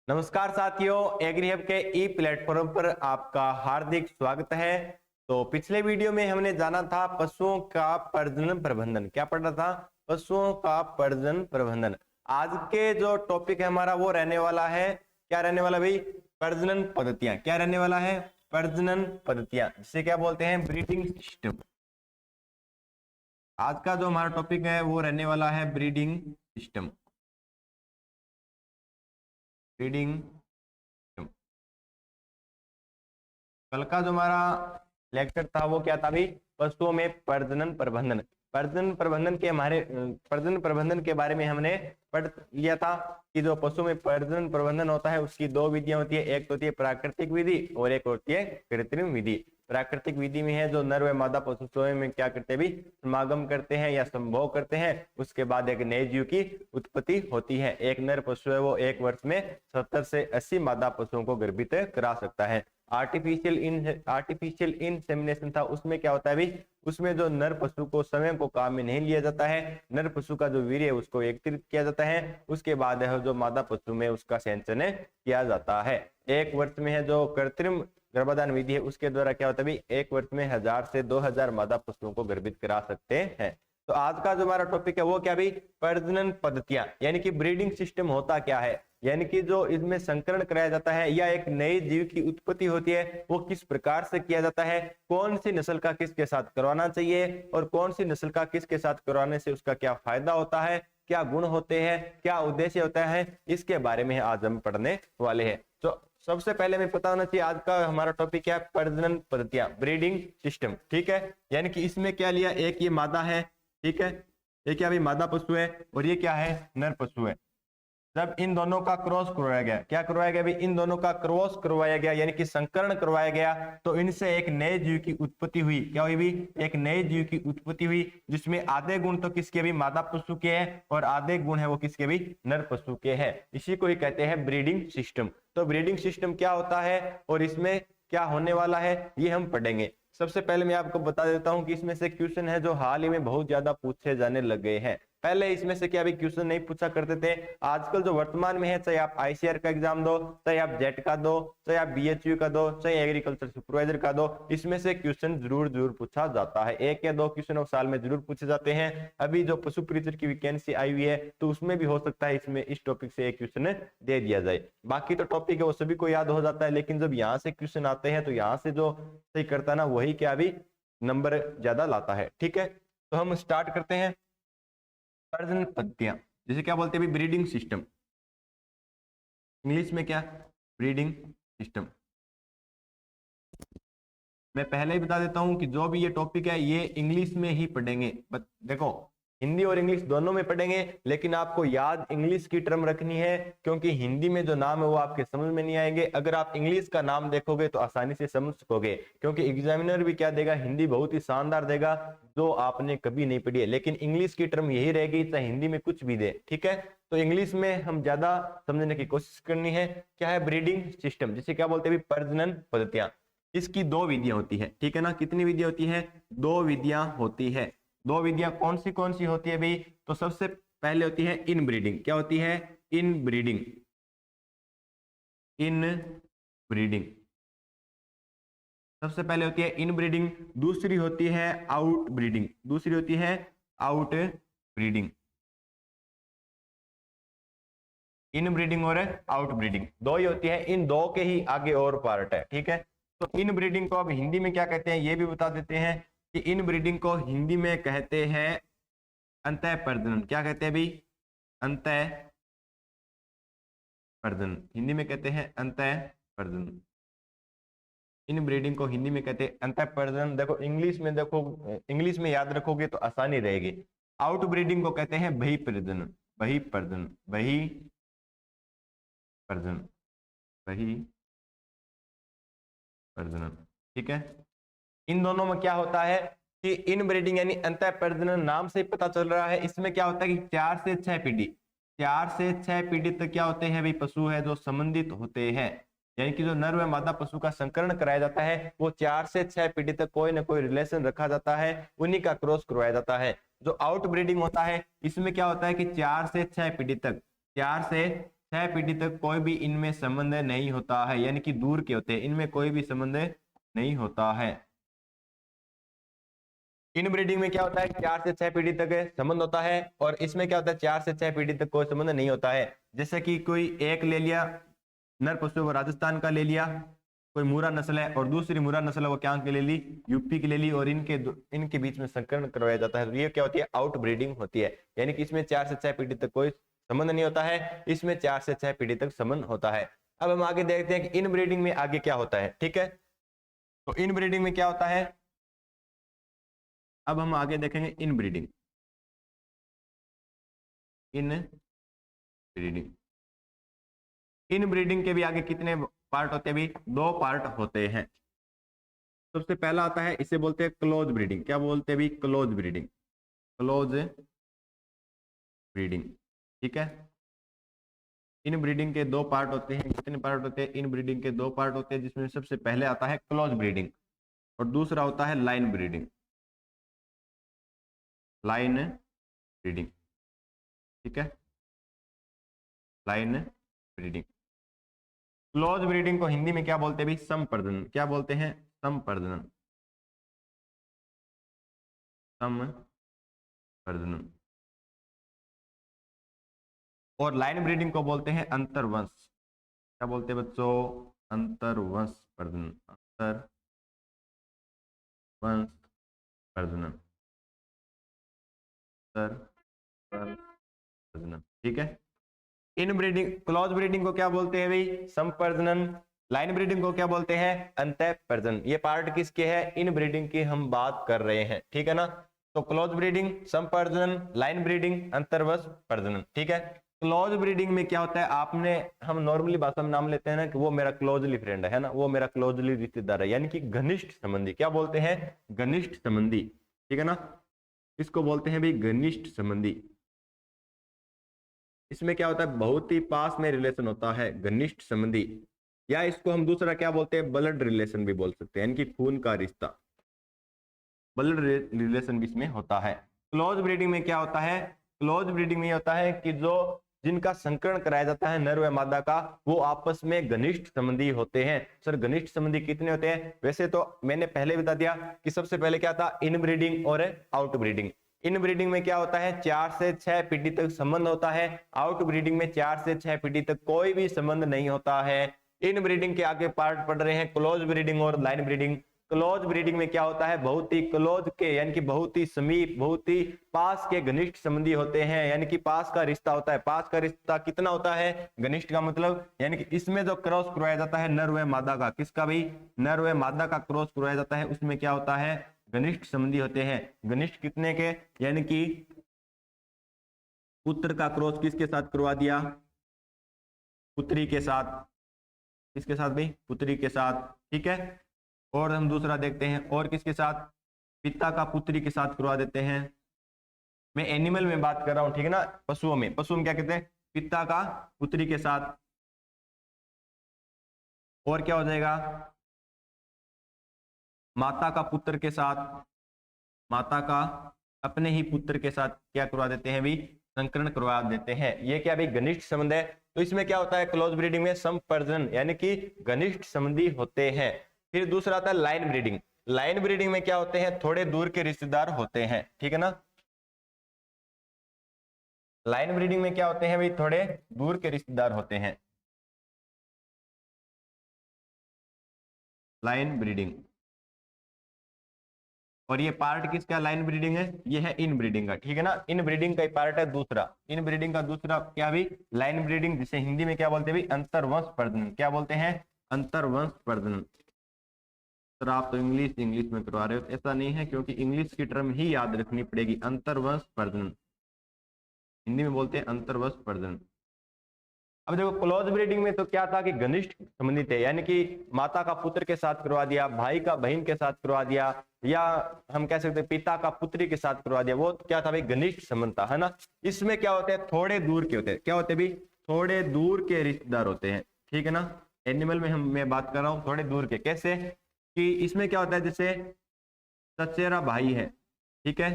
नमस्कार साथियों, एग्रीहब के ई प्लेटफॉर्म पर आपका हार्दिक स्वागत है। तो पिछले वीडियो में हमने जाना था पशुओं का प्रजनन प्रबंधन। क्या पढ़ा था? पशुओं का प्रजनन प्रबंधन। आज के जो टॉपिक है हमारा वो रहने वाला है, क्या रहने वाला भाई? प्रजनन पद्धतियां। क्या रहने वाला है? प्रजनन पद्धतियां, जिसे क्या बोलते हैं? Breeding system. आज का जो हमारा टॉपिक है वो रहने वाला है ब्रीडिंग सिस्टम। ब्रीडिंग। कल का जो हमारा लेक्चर था वो क्या था भाई? पशुओं में प्रजनन प्रबंधन। प्रजनन प्रबंधन के बारे में हमने पढ़ लिया था कि जो पशु में प्रजनन प्रबंधन होता है उसकी दो विधियां होती है। एक तो होती है प्राकृतिक विधि और एक होती है कृत्रिम विधि। प्राकृतिक विधि में है जो नर व मादा पशु स्वयं में क्या करते हैं भी? समागम करते हैं या संभोग करते हैं। उसके बाद एक नए जीव की उत्पत्ति होती है। एक नर पशु है वो एक वर्ष में 70 से 80 मादा पशुओं को गर्भित करा सकता है। आर्टिफिशियल इंसेमिनेशन था, उसमें क्या होता है भाई? उसमें जो नर पशु को स्वयं को काम में नहीं लिया जाता है, नर पशु का जो वीर्य है उसको एकत्रित किया जाता है। उसके बाद है जो मादा पशु में उसका सेंचन किया जाता है। एक वर्ष में है जो कृत्रिम गर्भाधान विधि है, उसके द्वारा क्या होता है भाई? एक वर्ष में 1000 से 2000 मादा पशुओं को गर्भित करा सकते हैं। तो आज का जो हमारा टॉपिक है वो क्या भाई? प्रजनन पद्धतियां, यानी कि ब्रीडिंग सिस्टम होता क्या है, यानी कि जो इसमें संकरण कराया जाता है या एक नए जीव की उत्पत्ति होती है वो किस प्रकार से किया जाता है, कौन सी नस्ल का किसके साथ करवाना चाहिए और कौन सी नस्ल का किसके साथ करवाने से उसका क्या फायदा होता है, क्या गुण होते हैं, क्या उद्देश्य होता है, इसके बारे में आज हम पढ़ने वाले हैं। तो सबसे पहले हमें पता होना चाहिए आज का हमारा टॉपिक क्या है? प्रजनन पद्धतियां, ब्रीडिंग सिस्टम। ठीक है, यानी कि इसमें क्या लिया? एक ये मादा है, ठीक है, ये क्या भाई? मादा पशु है और ये क्या है? नर पशु है। जब इन दोनों का क्रॉस करवाया गया, क्या करवाया गया भाई? इन दोनों का क्रॉस करवाया गया, यानी कि संकरण करवाया गया, तो इनसे एक नए जीव की उत्पत्ति हुई। क्या हुई भाई? एक नए जीव की उत्पत्ति हुई, जिसमें आधे गुण तो किसके भी? मादा पशु के हैं और आधे गुण है वो किसके भी? नर पशु के हैं। इसी को ही कहते हैं ब्रीडिंग सिस्टम। तो ब्रीडिंग सिस्टम क्या होता है और इसमें क्या होने वाला है ये हम पढ़ेंगे। सबसे पहले मैं आपको बता देता हूं कि इसमें से क्वेश्चन है जो हाल ही में बहुत ज्यादा पूछे जाने लगे हैं। पहले इसमें से क्या भी क्वेश्चन नहीं पूछा करते थे। आजकल जो वर्तमान में है, चाहे आप आईसीआर का एग्जाम दो, चाहे आप जेट का दो, चाहे आप बीएचयू का दो, चाहे एग्रीकल्चर सुपरवाइजर का दो, इसमें से क्वेश्चन जरूर पूछा जाता है। एक या दो क्वेश्चन साल में जरूर पूछे जाते हैं। अभी जो पशु परिचर की वैकेंसी आई हुई है तो उसमें भी हो सकता है इसमें इस टॉपिक से एक क्वेश्चन दे दिया जाए। बाकी तो टॉपिक है वो सभी को याद हो जाता है, लेकिन जब यहाँ से क्वेश्चन आते हैं तो यहाँ से जो सही करता है ना वही क्या भी नंबर ज्यादा लाता है। ठीक है, तो हम स्टार्ट करते हैं। प्रजनन पद्धतियां, जिसे क्या बोलते हैं? Breeding system. इंग्लिश में क्या? Breeding system. मैं पहले ही बता देता हूं कि जो भी ये टॉपिक है ये इंग्लिश में ही पढ़ेंगे। देखो, हिंदी और इंग्लिश दोनों में पढ़ेंगे, लेकिन आपको याद इंग्लिश की टर्म रखनी है, क्योंकि हिंदी में जो नाम है वो आपके समझ में नहीं आएंगे। अगर आप इंग्लिश का नाम देखोगे तो आसानी से समझ सकोगे, क्योंकि एग्जामिनर भी क्या देगा? हिंदी बहुत ही शानदार देगा जो आपने कभी नहीं पढ़ी है, लेकिन इंग्लिश की टर्म यही रहेगी चाहे हिंदी में कुछ भी दे। ठीक है, तो इंग्लिश में हम ज्यादा समझने की कोशिश करनी है। क्या है ब्रीडिंग सिस्टम? जिसे क्या बोलते हैं? प्रजनन पद्धतियां। इसकी दो विधियां होती है, ठीक है ना? कितनी विधियां होती है? दो विधियां होती है। दो विधियां कौन सी होती है भाई? तो सबसे पहले होती है इन ब्रीडिंग। क्या होती है? इन ब्रीडिंग। इन ब्रीडिंग सबसे पहले होती है इन ब्रीडिंग। दूसरी होती है आउट ब्रीडिंग। दूसरी होती है आउट ब्रीडिंग। इन ब्रीडिंग और आउट ब्रीडिंग दो ही होती है, इन दो के ही आगे और पार्ट है। ठीक है, तो इन ब्रीडिंग को अब हिंदी में क्या कहते हैं ये भी बता देते हैं कि इन ब्रीडिंग को हिंदी में कहते हैं अंतः प्रजनन। क्या कहते हैं भाई? अंतः प्रजनन। हिंदी में कहते हैं अंतः प्रजनन। इन ब्रीडिंग को हिंदी में कहते हैं अंतः प्रजनन। देखो इंग्लिश में, देखो इंग्लिश में याद रखोगे तो आसानी रहेगी। आउट ब्रीडिंग को कहते हैं बही प्रजनन। बही प्रजनन। बही प्रजनन। बही प्रजनन। ठीक है, इन दोनों में क्या होता है कि इन ब्रीडिंग यानी अंतः प्रजनन नाम से पता चल रहा है, इसमें क्या होता है कि 4 से 6 पीढ़ी, 4 से 6 पीढ़ी तक क्या होते हैं भाई? पशु है जो संबंधित होते हैं, यानी कि जो नर व मादा पशु का संकरण कराया जाता है वो 4 से 6 पीढ़ी तक कोई ना कोई रिलेशन रखा जाता है, उन्हीं का क्रॉस करवाया जाता है। जो आउट ब्रीडिंग होता है इसमें क्या होता है कि 4 से 6 पीढ़ी तक, 4 से 6 पीढ़ी तक कोई भी इनमें संबंध नहीं होता है, यानी कि दूर के होते हैं, इनमें कोई भी संबंध नहीं होता है। इनब्रीडिंग में क्या होता है, 4 से 6 पीढ़ी तक संबंध होता है, और इसमें क्या होता है 4 से 6 पीढ़ी तक कोई संबंध नहीं होता है। जैसे कि कोई एक ले लिया नर पशु, वो राजस्थान का ले लिया, कोई मुरा नस्ल है, और दूसरी मुरा नस्ल वो क्या की ले ली, यूपी की ले ली, और इनके बीच में संकरण करवाया जाता है, तो ये क्या होती है, आउट ब्रीडिंग होती है। यानी कि इसमें 4 से 6 पीढ़ी तक कोई संबंध नहीं होता है, इसमें 4 से 6 पीढ़ी तक संबंध होता है। अब हम आगे देखते हैं कि इन ब्रीडिंग में आगे क्या होता है। ठीक है, तो इन ब्रीडिंग में क्या होता है, अब हम आगे देखेंगे इन ब्रीडिंग। इन ब्रीडिंग, इन ब्रीडिंग के भी आगे कितने पार्ट होते हैं भी, 2 पार्ट होते हैं। सबसे पहला आता है, इसे बोलते हैं क्लोज ब्रीडिंग। क्या बोलते हैं भी, क्लोज ब्रीडिंग, क्लोज ब्रीडिंग। ठीक है, इन ब्रीडिंग के 2 पार्ट होते हैं। कितने पार्ट होते हैं, इन ब्रीडिंग के 2 पार्ट होते हैं, जिसमें सबसे पहले आता है क्लोज ब्रीडिंग, और दूसरा होता है लाइन ब्रीडिंग, लाइन ब्रीडिंग। ठीक है, लाइन ब्रीडिंग। क्लोज ब्रीडिंग को हिंदी में क्या बोलते हैं भी, संप्रजनन। क्या बोलते हैं, संप्रजनन, संप्रजनन। और लाइन ब्रीडिंग को बोलते हैं अंतरवंश। क्या बोलते हैं बच्चों, अंतरवंश प्रजनन, अंतरवंश प्रजनन, अंतरवंश प्रजनन। ठीक है, इन ब्रीडिंग, क्लोज ब्रीडिंग को क्या बोलते हैं भाई, संप्रजनन। लाइन ब्रीडिंग को क्या बोलते हैं, अंतःप्रजनन। ये पार्ट किसके है, इन ब्रीडिंग की हम बात कर रहे हैं। ठीक है ना, तो क्लोज ब्रीडिंग, संप्रजनन, लाइन ब्रीडिंग, अंतर्वश प्रजनन। ठीक है, क्लोज ब्रीडिंग में क्या होता है, आपने, हम नॉर्मली भाषा में नाम लेते हैं ना कि वो मेरा क्लोजली फ्रेंड है ना, वो मेरा क्लोजली रिश्तेदार है, यानी कि घनिष्ठ संबंधी। क्या बोलते हैं, घनिष्ठ संबंधी। ठीक है ना, इसको बोलते हैं भी घनिष्ठ संबंधी। इसमें क्या होता है, बहुत ही पास में रिलेशन होता है, घनिष्ठ संबंधी, या इसको हम दूसरा क्या बोलते हैं, ब्लड रिलेशन भी बोल सकते हैं, यानी कि खून का रिश्ता, ब्लड रिलेशन भी इसमें होता है। क्लोज ब्रीडिंग में क्या होता है, क्लोज ब्रीडिंग में होता है कि जो जिनका संकरण कराया जाता है नर व मादा का, वो आपस में घनिष्ठ संबंधी होते हैं। सर घनिष्ठ संबंधी कितने होते हैं, वैसे तो मैंने पहले बता दिया कि सबसे पहले क्या था, इन ब्रीडिंग और आउट ब्रीडिंग। इन ब्रीडिंग में क्या होता है, 4 से 6 पीढ़ी तक संबंध होता है। आउट ब्रीडिंग में 4 से 6 पीढ़ी तक कोई भी संबंध नहीं होता है। इन ब्रीडिंग के आगे पार्ट पढ़ रहे हैं क्लोज ब्रीडिंग और लाइन ब्रीडिंग। क्लोज ब्रीडिंग में क्या होता है, बहुत ही क्लोज के, यानी कि बहुत ही समीप, बहुत ही पास के घनिष्ठ संबंधी होते हैं, यानी कि पास का रिश्ता होता है। पास का रिश्ता कितना होता है, घनिष्ठ का मतलब, यानी कि इसमें जो क्रॉस करवाया जाता है नर व मादा का, किसका भी, नर व मादा का क्रॉस करवाया जाता है, उसमें क्या होता है, घनिष्ठ संबंधी होते हैं। घनिष्ठ कितने के, यानी कि पुत्र का क्रॉस किसके साथ करवा दिया, पुत्री के साथ, किसके साथ भाई, पुत्री के साथ। ठीक है, और हम दूसरा देखते हैं, और किसके साथ, पिता का पुत्री के साथ करवा देते हैं। मैं एनिमल में बात कर रहा हूं, ठीक है ना, पशुओं में, पशु में क्या कहते हैं, पिता का पुत्री के साथ। और क्या हो जाएगा, माता का पुत्र के साथ, माता का अपने ही पुत्र के साथ क्या करवा देते हैं भी, संकरण करवा देते हैं। ये क्या भी घनिष्ठ संबंध है। तो इसमें क्या होता है, क्लोज ब्रीडिंग में संप्रजनन, यानी कि घनिष्ठ संबंधी होते हैं। फिर दूसरा आता है लाइन ब्रीडिंग। लाइन ब्रीडिंग में क्या होते हैं, थोड़े दूर के रिश्तेदार होते हैं। ठीक है ना, लाइन ब्रीडिंग में क्या होते हैं भाई, थोड़े दूर के रिश्तेदार होते हैं। लाइन ब्रीडिंग, और ये पार्ट किसका, लाइन ब्रीडिंग है, ये है इन ब्रीडिंग का। ठीक है ना, इन ब्रीडिंग का पार्ट है दूसरा, इन ब्रीडिंग का दूसरा क्या भी, लाइन ब्रीडिंग, जिसे हिंदी में क्या बोलते हैं भी, अंतरवंश प्रजनन। क्या बोलते हैं, अंतरवंश प्रजनन। सर आप तो इंग्लिश इंग्लिश में करवा रहे हो, ऐसा नहीं है, क्योंकि इंग्लिश की टर्म ही याद रखनी पड़ेगी, अंतरवंश प्रजनन, हिंदी में बोलते हैं अंतरवंश प्रजनन। अब देखो क्लोज ब्रीडिंग में तो क्या था कि घनिष्ठ संबंधित है, यानी कि माता का पुत्र के साथ करवा दिया, भाई का बहन के साथ करवा दिया, या हम कह सकते हैं पिता का पुत्री के साथ करवा दिया, वो क्या था भाई, घनिष्ठ संबंध था, है ना। इसमें क्या होते हैं, थोड़े दूर के होते हैं। क्या होते हैं भाई, थोड़े दूर के रिश्तेदार होते हैं। ठीक है ना, एनिमल में मैं बात कर रहा हूँ थोड़े दूर के। कैसे कि इसमें क्या होता है, जैसे चचेरा भाई है, ठीक है,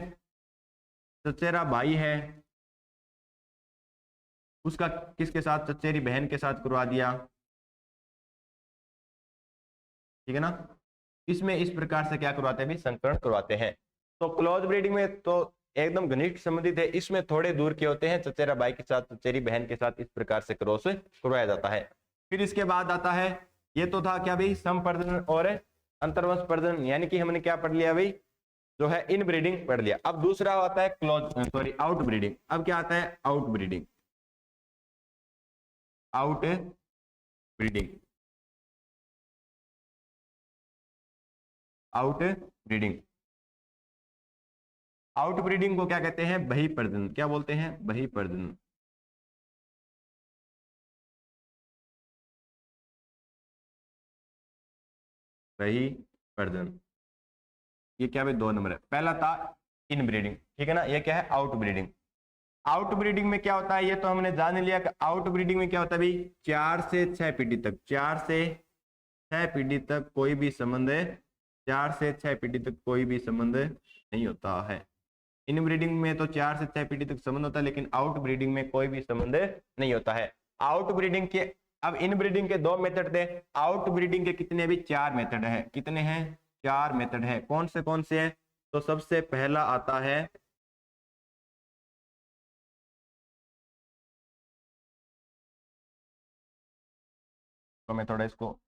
चचेरा भाई है, उसका किसके साथ, चचेरी बहन के साथ करवा दिया, ठीक है ना। इसमें इस प्रकार से क्या करवाते हैं, संकरण करवाते हैं। तो क्लोज ब्रीडिंग में तो एकदम घनिष्ठ संबंधित है, इसमें थोड़े दूर के होते हैं, चचेरा भाई के साथ चचेरी बहन के साथ इस प्रकार से क्रॉस करवाया जाता है। फिर इसके बाद आता है, ये तो था क्या भाई, समप्रजनन और अंतर्वंश प्रजनन, यानी कि हमने क्या पढ़ लिया भाई, जो है इन ब्रीडिंग पढ़ लिया। अब दूसरा आता है आउट ब्रीडिंग। अब क्या आता है, out breeding. Out breeding, out breeding. Out breeding को क्या कहते हैं, बहिर्प्रजनन। क्या बोलते हैं, बहिर्प्रजनन। बहिर्प्रजनन, ये क्या भाई 2 नंबर है। पहला था इन ब्रीडिंग, ठीक है ना, ये क्या है, आउट ब्रीडिंग। आउट ब्रीडिंग में क्या होता है, ये तो हमने जान लिया कि आउट ब्रीडिंग में क्या होता है भाई, 4 से 6 पीढ़ी तक, 4 से 6 पीढ़ी तक कोई भी संबंध, 4 से 6 पीढ़ी तक कोई भी संबंध नहीं होता है। इन ब्रीडिंग में तो 4 से 6 पीढ़ी तक संबंध होता है, लेकिन आउट ब्रीडिंग में कोई भी संबंध नहीं होता है। आउट ब्रीडिंग के, अब इन ब्रीडिंग के 2 मेथड थे, आउट ब्रीडिंग के कितने भी 4 मेथड है। कितने हैं, 4 मेथड है। कौन से है, तो सबसे पहला आता है तो मैं थोड़ा इसको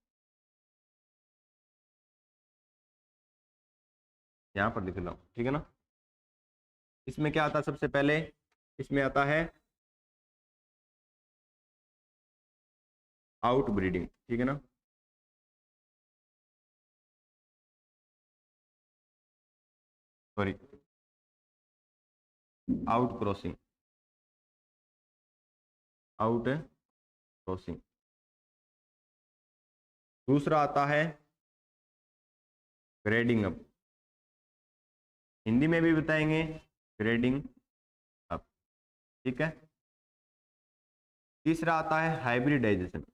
यहां पर लिख रहा हूं, ठीक है ना। इसमें क्या आता है, सबसे पहले इसमें आता है आउट ब्रीडिंग, ठीक है ना, sorry, out crossing, out crossing. दूसरा आता है ग्रेडिंग अप, हिंदी में भी बताएंगे, ग्रेडिंग अप, ठीक है। तीसरा आता है हाइब्रिडाइजेशन,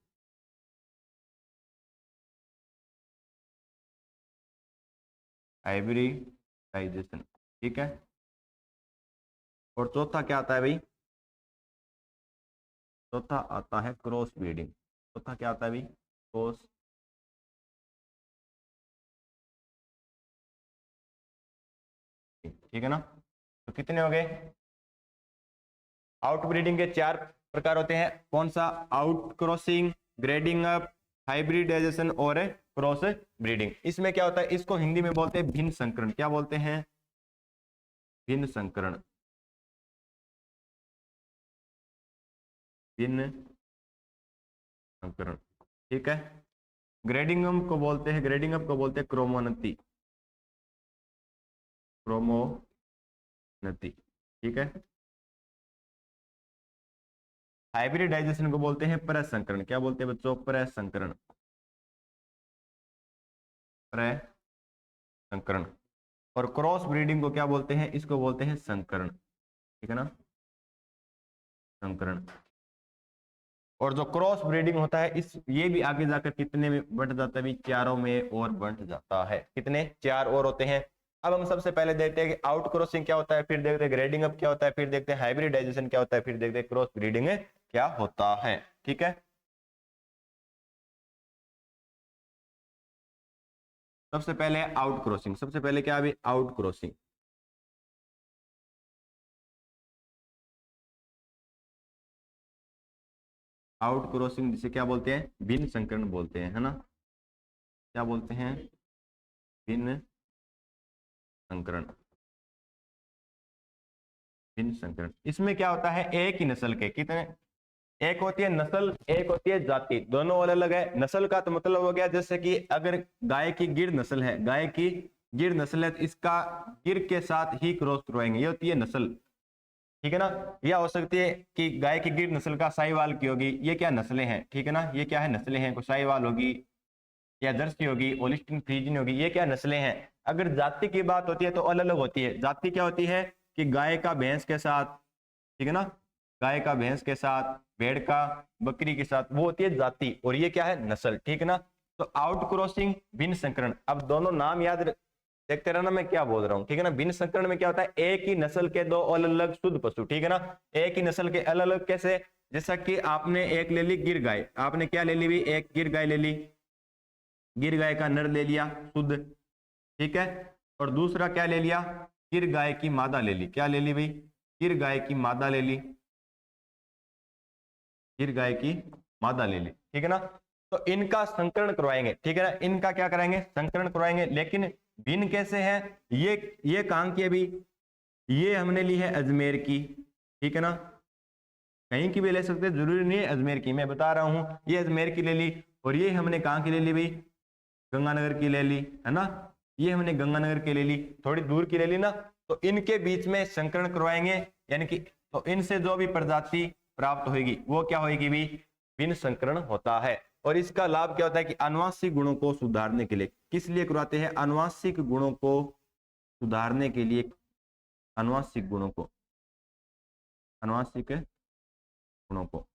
हाइब्रिडाइजेशन, ठीक है। और चौथा क्या आता है भाई, चौथा आता है क्रॉस ब्रीडिंग। चौथा क्या आता है भाई, क्रॉस, ठीक है ना। तो कितने हो गए, आउट ब्रीडिंग के 4 प्रकार होते हैं। कौन सा, out crossing, grading up, hybridisation और क्रॉस ब्रीडिंग। इसमें क्या होता है, इसको हिंदी में बोलते हैं भिन्न संकरण। क्या बोलते हैं, भिन्न संकरण, भिन्न संकरण, ठीक है। ग्रेडिंग अप को बोलते हैं, ग्रेडिंग अप को बोलते हैं क्रोमोन्नति, क्रोमोन्नति, ठीक है। हाइब्रिडाइजेशन को बोलते हैं प्रसंकरण। क्या बोलते हैं बच्चों, प्रसंकरण, प्रसंकरण। और क्रॉस ब्रीडिंग को क्या बोलते हैं, इसको बोलते हैं संकरण, ठीक है ना, संकरण। और जो क्रॉस ब्रीडिंग होता है, इस ये भी आगे जाकर कितने में बढ़ जाता है भी, 4 में और बढ़ जाता है। कितने, 4 और होते हैं। अब हम सबसे पहले देखते हैं कि आउट क्रॉसिंग क्या होता है, फिर देखते हैं ग्रेडिंग अप क्या होता है, फिर देखते हैं हाइब्रिडाइजेशन क्या होता है, फिर देखते हैं क्रॉस ब्रीडिंग क्या होता है, ठीक है। सबसे पहले आउट क्रॉसिंग, सबसे पहले क्या है, आउट क्रॉसिंग। आउट क्रॉसिंग जिसे क्या बोलते हैं, भिन्न संकरण बोलते हैं, है ना। क्या बोलते हैं, भिन्न संकरण, भिन्न संकरण। इसमें क्या होता है, एक ही नस्ल के कितने, एक होती है नस्ल, एक होती है जाति, दोनों अलग अलग है। नस्ल का तो मतलब हो गया, जैसे कि अगर गाय की गिर नस्ल है, गाय की गिर नस्ल है, तो इसका गिर के साथ ही क्रॉस करवाएंगे, ये होती है नस्ल, ठीक है ना। यह हो सकती है कि गाय की गिर नस्ल का साहिवाल की होगी, ये क्या नस्लें हैं, ठीक है ना, ये क्या है नस्लें हैं, कोई साहिवाल होगी या जर्सी होगी, ओलिस्टीन फ्रीजियन होगी, ये क्या नस्लें हैं। अगर जाति की बात होती है तो अलग अलग होती है। जाति क्या होती है कि गाय का भैंस के साथ, ठीक है ना, गाय का भैंस के साथ, भेड़ का बकरी के साथ, वो होती है जाति। और ये क्या है, नस्ल, ठीक है ना। तो आउट क्रॉसिंग, भिन्न संकरण। अब दोनों नाम याद देखते रहना मैं क्या बोल रहा हूँ, ठीक है ना। भिन्न संकरण में क्या होता है, एक ही नस्ल के 2 अलग अलग शुद्ध पशु, ठीक है ना। एक ही नस्ल के अलग अलग कैसे, जैसा कि आपने एक ले ली गिर गाय, आपने क्या ले ली भाई, एक गिर गाय ले ली, गिर गाय का नर ले लिया शुद्ध, ठीक है। और दूसरा क्या ले लिया, गिर गाय की मादा ले ली, क्या ले ली भाई, गिर गाय की मादा ले ली, गिर गाय की मादा ले ली, ठीक है ना। तो इनका संकरण करवाएंगे, ठीक है ना, इनका क्या कराएंगे, संकरण करवाएंगे। लेकिन भिन्न कैसे है, ये कहां की अभी, ये हमने ली है अजमेर की, ठीक है ना, कहीं की भी ले सकते, जरूरी नहीं है अजमेर की, मैं बता रहा हूं, ये अजमेर की ले ली। और ये हमने कहां की ले ली भाई, गंगानगर की ले ली, है ना, ये हमने गंगानगर की ले ली, थोड़ी दूर की ले ली ना। तो इनके बीच में संकरण करवाएंगे, यानी कि तो इनसे जो भी प्रजाति प्राप्त होगी वो क्या होगी भी, भिन्न संकरण होता है। और इसका लाभ क्या होता है कि आनुवांशिक गुणों को सुधारने के लिए, किस लिए करवाते हैं, आनुवांशिक गुणों को सुधारने के लिए, आनुवांशिक गुणों को, आनुवांशिक गुणों को।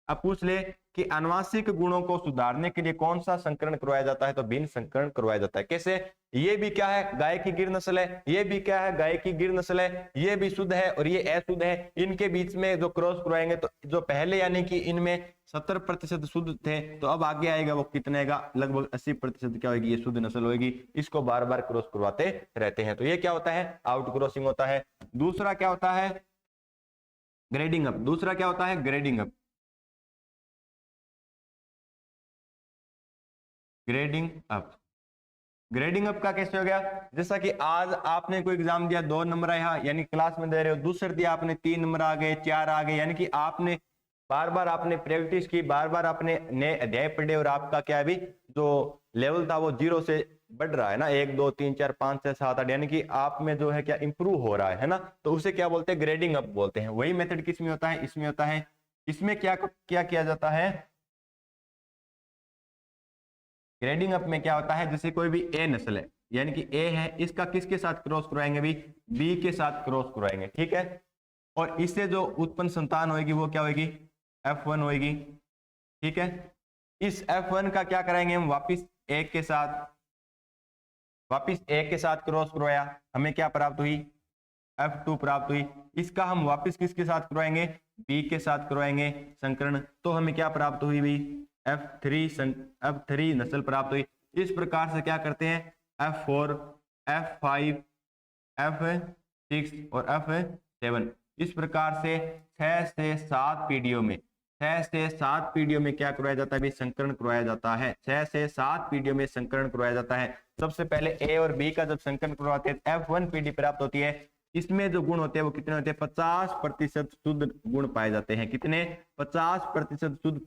अब पूछ ले कि आनुवांशिक गुणों को सुधारने के लिए कौन सा संकरण करवाया जाता है, तो भिन्न संकरण करवाया जाता है। कैसे, ये भी क्या है, गाय की गिर नस्ल है, ये भी क्या है, गाय की गिर नस्ल है, ये भी शुद्ध है और ये अशुद्ध है, इनके बीच में जो क्रॉस करवाएंगे तो जो पहले यानी कि इनमें 70% शुद्ध थे, तो अब आगे आएगा वो कितने का, लगभग 80% क्या होगी, ये शुद्ध नस्ल होगी। इसको बार बार क्रॉस करवाते रहते हैं, तो ये क्या होता है, आउट क्रॉसिंग होता है। दूसरा क्या होता है, ग्रेडिंग अप, दूसरा क्या होता है, grading up, grading up. Grading up का कैसे हो गया, जैसा कि आज आपने कोई एग्जाम दिया 2 नंबर आया, यानी क्लास में दे रहे हो, दूसरे दिया आपने 3 नंबर आ गए, 4 आ गए, यानी कि आपने बार बार आपने प्रैक्टिस की, बार बार आपने नए अध्याय पढ़े और आपका क्या भी जो लेवल था वो 0 से बढ़ रहा है ना, 1 2 3 4 5 6 7 8, यानी कि आप में जो है क्या इंप्रूव हो रहा है ना, तो उसे क्या बोलते हैं, ग्रेडिंग अप बोलते हैं। वही मेथड किस में होता है, इसमें होता है। इसमें क्या क्या किया जाता है, ग्रेडिंग अप में क्या होता है, जैसे कोई भी ए नस्ल है, यानी कि ए है, इसका किसके साथ क्रॉस करवाएंगे भी, बी के साथ क्रॉस करवाएंगे, ठीक है। और इससे जो उत्पन्न संतान होगी वो क्या होगी, F1 होगी, ठीक है। इस F1 का क्या कराएंगे हम, वापिस ए के साथ, वापिस ए के साथ क्रॉस करवाया, हमें क्या प्राप्त हुई, F2 प्राप्त हुई। इसका हम वापिस किसके साथ करवाएंगे, बी के साथ करवाएंगे संकरण, तो हमें क्या प्राप्त हुई भी, F3 नस्ल प्राप्त हुई। इस प्रकार से क्या करते हैं, F4, F5, F6 और F7, इस प्रकार से 6 से 7 पीढ़ियों में, 6 से 7 पीढ़ियों में क्या करवाया जाता है, संकरण करवाया जाता है। 6 से 7 पीढ़ियों में संकरण करवाया जाता है। सबसे पहले ए और बी का जब संकरण करवाते हैं, F1 पीढ़ी प्राप्त होती है। इसमें जो गुण होते हैं वो कितने होते हैं, 50% शुद्ध गुण पाए जाते हैं। कितने, 50% शुद्ध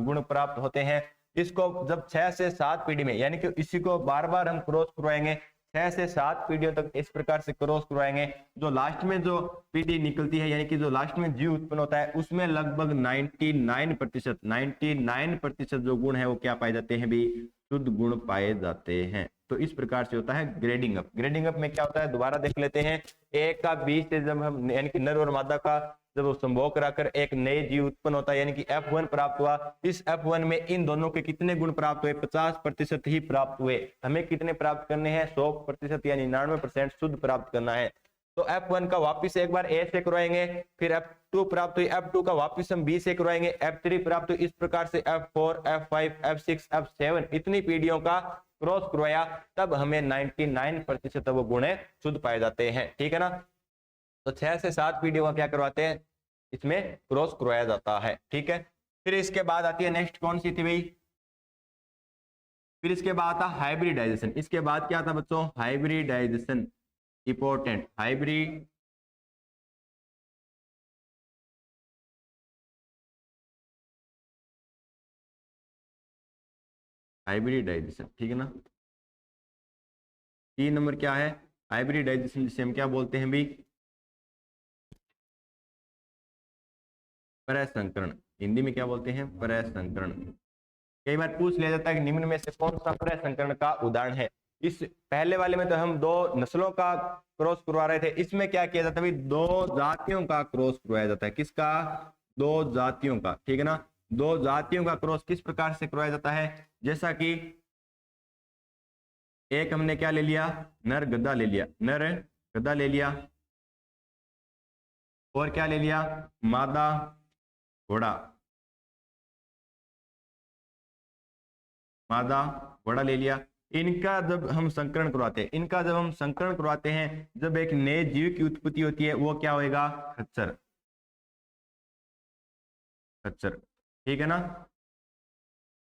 गुण प्राप्त होते हैं। इसको जब 6 से 7 पीढ़ी में, यानी कि इसी को बार बार हम क्रॉस करवाएंगे, 6 से 7 पीढ़ियों तक इस प्रकार से क्रॉस करवाएंगे। जो लास्ट में जो पीढ़ी निकलती है, यानी कि जो लास्ट में जीव उत्पन्न होता है, उसमें लगभग 99% जो गुण है वो क्या पाए जाते हैं भी, शुद्ध गुण पाए जाते हैं। तो इस प्रकार से होता है ग्रेडिंग अप। ग्रेडिंग अप में क्या होता है, दोबारा देख लेते हैं। ए का बी से जब हम, यानी कि नर और मादा का जब संभोग कराकर एक नए जीव उत्पन्न होता है, यानी कि F1 प्राप्त हुआ। इस F1 में इन दोनों के कितने गुण प्राप्त हुए, 50% ही प्राप्त हुए। हमें कितने प्राप्त करने हैं, 100% यानी 99% शुद्ध प्राप्त करना है। तो F1 का वापिस एक बार ए से करवाएंगे, फिर F2 प्राप्त हुई, F2 का वापिस हम बी से करवाएंगे, F3 प्राप्त हुई। इस प्रकार से F4, F5, F6, F7 इतनी पीढ़ियों का क्रॉस करवाया, तब हमें 99% वो गुण शुद्ध पाए जाते हैं, ठीक है ना। तो 6 से 7 पीढ़ियों का क्या करवाते हैं, इसमें क्रॉस करवाया जाता है, ठीक है। फिर इसके बाद आती है नेक्स्ट, कौन सी थी भाई, फिर इसके बाद आता हाइब्रिडाइजेशन। इसके बाद क्या था बच्चों, हाइब्रिडाइजेशन, इंपॉर्टेंट, हाइब्रिडाइजेशन, ठीक है ना। 3 नंबर क्या है, हाइब्रिडाइजेशन, जिसे हम क्या बोलते हैं भी, परसंकरण। हिंदी में क्या बोलते हैं, परसंकरण। कई बार पूछ लिया जाता है कि निम्न में से कौन सा परसंकरण का उदाहरण है। इस पहले वाले में तो हम 2 नस्लों का क्रॉस करवा रहे थे, इसमें क्या किया जाता है, 2 जातियों का क्रॉस करवाया जाता है। किसका, 2 जातियों का, ठीक है ना। 2 जातियों का क्रॉस किस प्रकार से करवाया जाता है, जैसा कि एक हमने क्या ले लिया, नर गधा ले लिया, नर गधा ले लिया, और क्या ले लिया, मादा घोड़ा, मादा घोड़ा ले लिया। इनका जब हम संकरण करवाते हैं, जब एक नए जीव की उत्पत्ति होती है, वो क्या होएगा? खच्चर। ठीक है ना।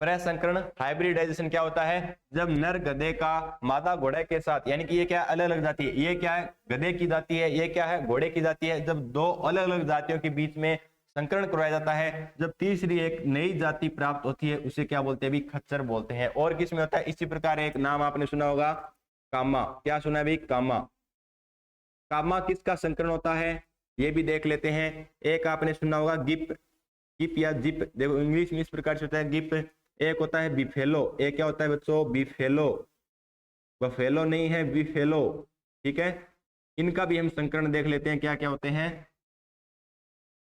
प्रसंकरण हाइब्रिडाइजेशन क्या होता है? जब नर गधे का मादा घोड़े के साथ, यानी कि ये क्या अलग अलग जाति है, ये क्या है गधे की जाति है, ये क्या है घोड़े की जाति है, जब दो अलग अलग जातियों के बीच में संकरण करवाया जाता है, जब तीसरी एक नई जाति प्राप्त होती है, उसे क्या बोलते हैं? भी खच्चर बोलते हैं। और किस में होता है? इसी प्रकार एक नाम आपने सुना होगा, कामा। क्या सुना है भाई? कामा। कामा किसका संकरण होता है, ये भी देख लेते हैं। एक आपने सुना होगा गिप, गिप या जिप। देखो इंग्लिश में इस प्रकार से होता है गिप। एक होता है बिफेलो। एक क्या होता है बच्चों? बिफेलो। बफेलो नहीं है, बिफेलो। ठीक है, इनका भी हम संकरण देख लेते हैं क्या क्या होते हैं।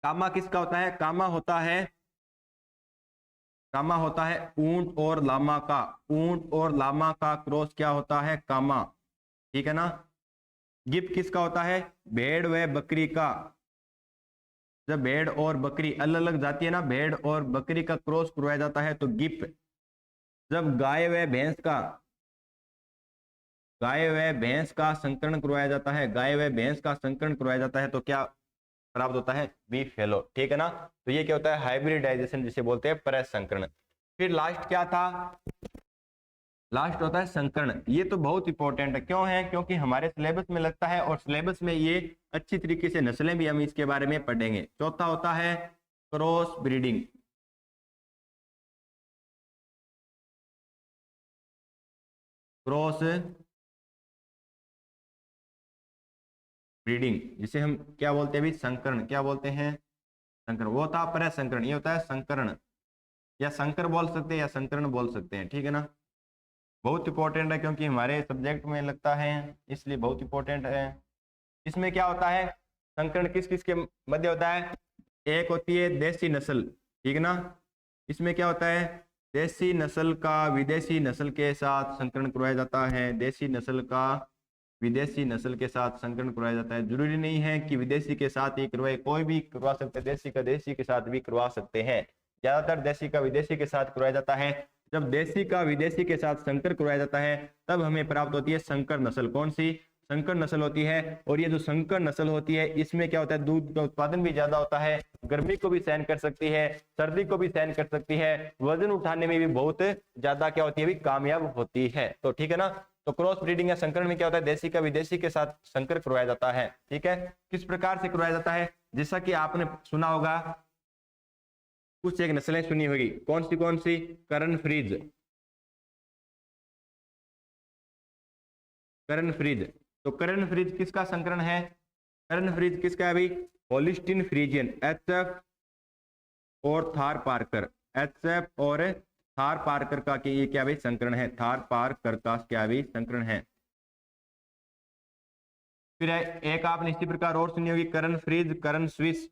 कामा किसका होता है? कामा होता है ऊंट और लामा का। ऊंट और लामा का क्रॉस क्या होता है? कामा। ठीक है ना। गिप किसका होता है? भेड़ व बकरी का। जब भेड़ और बकरी अलग अलग जाती है ना, भेड़ और बकरी का क्रॉस करवाया जाता है तो गिप। जब गाय व भैंस का संकरण करवाया जाता है, तो क्या प्राप्त होता है? Buffalo. ठीक है ना। तो ये क्या होता है? हाइब्रिडाइजेशन जिसे बोलते हैं प्रसंकरण। फिर लास्ट क्या था? लास्ट होता है संकरण। ये तो बहुत इंपॉर्टेंट है। क्यों है? क्योंकि हमारे सिलेबस में लगता है और सिलेबस में ये अच्छी तरीके से नस्लें भी हम इसके बारे में पढ़ेंगे। चौथा होता है क्रॉस ब्रीडिंग। क्रॉस ब्रीडिंग जिसे हम क्या बोलते हैं? भी संकरण। क्या बोलते हैं? संकरण। वो होता है प्रसंकरण, ये होता है संकरण। या संकर बोल सकते हैं या संकरण बोल सकते हैं। ठीक है ना। बहुत इंपॉर्टेंट है क्योंकि हमारे सब्जेक्ट में लगता है, इसलिए बहुत इंपॉर्टेंट है। इसमें क्या होता है? संकरण किस किस के मध्य होता है? एक होती है देसी नस्ल। ठीक है ना। इसमें क्या होता है? देसी नस्ल का विदेशी नस्ल के साथ संकरण करवाया जाता है। देसी नस्ल का विदेशी नस्ल के साथ संकरण करवाया जाता है। जरूरी नहीं है कि विदेशी के साथ ही करवाए, कोई भी करवा सकते हैं। देशी का देशी के साथ भी करवा सकते हैं। ज्यादातर देशी का विदेशी के साथ करवाया जाता है। जब देशी का विदेशी के साथ संकर करवाया जाता है, तब हमें प्राप्त होती है संकर नस्ल। कौन सी? संकर नस्ल होती है। और ये जो संकर नस्ल होती है, इसमें क्या होता है? दूध का उत्पादन भी ज्यादा होता है, गर्मी को भी सहन कर सकती है, सर्दी को भी सहन कर सकती है, वजन उठाने में भी बहुत ज्यादा क्या होती है? भी कामयाब होती है। तो ठीक है ना। तो क्रॉस ब्रीडिंग या संकरण में क्या होता है? देशी का विदेशी के साथ संकर करवाया जाता है। ठीक है। किस प्रकार से करवाया जाता है? जैसा कि आपने सुना होगा, कुछ एक नस्लें सुनी होगी। कौन सी? करण फ्रीज। करण फ्रीज। तो करण फ्रीज किसका संकरण है? करण फ्रीज किसका है भाई? होलिस्टीन फ्रीजियन, एचएफ और थार पार्कर। एचएफ और थार पार्कर का ये क्या भाई? संकरण है। थार पार्कर का क्या भाई? संकरण है। फिर एक आपने इसी प्रकार और सुनी होगी, करण फ्रीज, करण स्विस।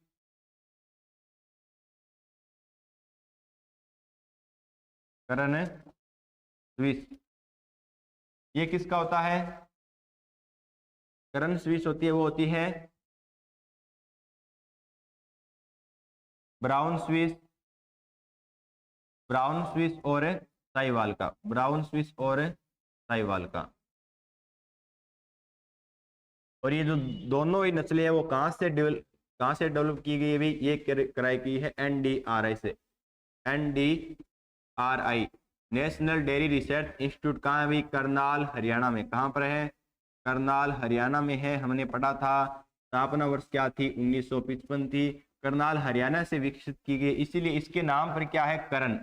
करण स्विस ये किसका होता है? करण स्विस होती है, वो होती है ब्राउन स्विस, और साहिवाल का। ब्राउन स्विस और साहिवाल का। और ये जो दोनों ही नस्लें हैं, वो कहाँ से डेवलप की गई है भी? ये कराई की है NDRI से। NDRI national dairy research institute. कहाँ है भी? करनाल हरियाणा में। कहाँ पर है? करनाल हरियाणा में है। हमने पढ़ा था स्थापना वर्ष क्या थी? 1955 थी। करनाल हरियाणा से विकसित की गई, इसीलिए इसके नाम पर क्या है? करण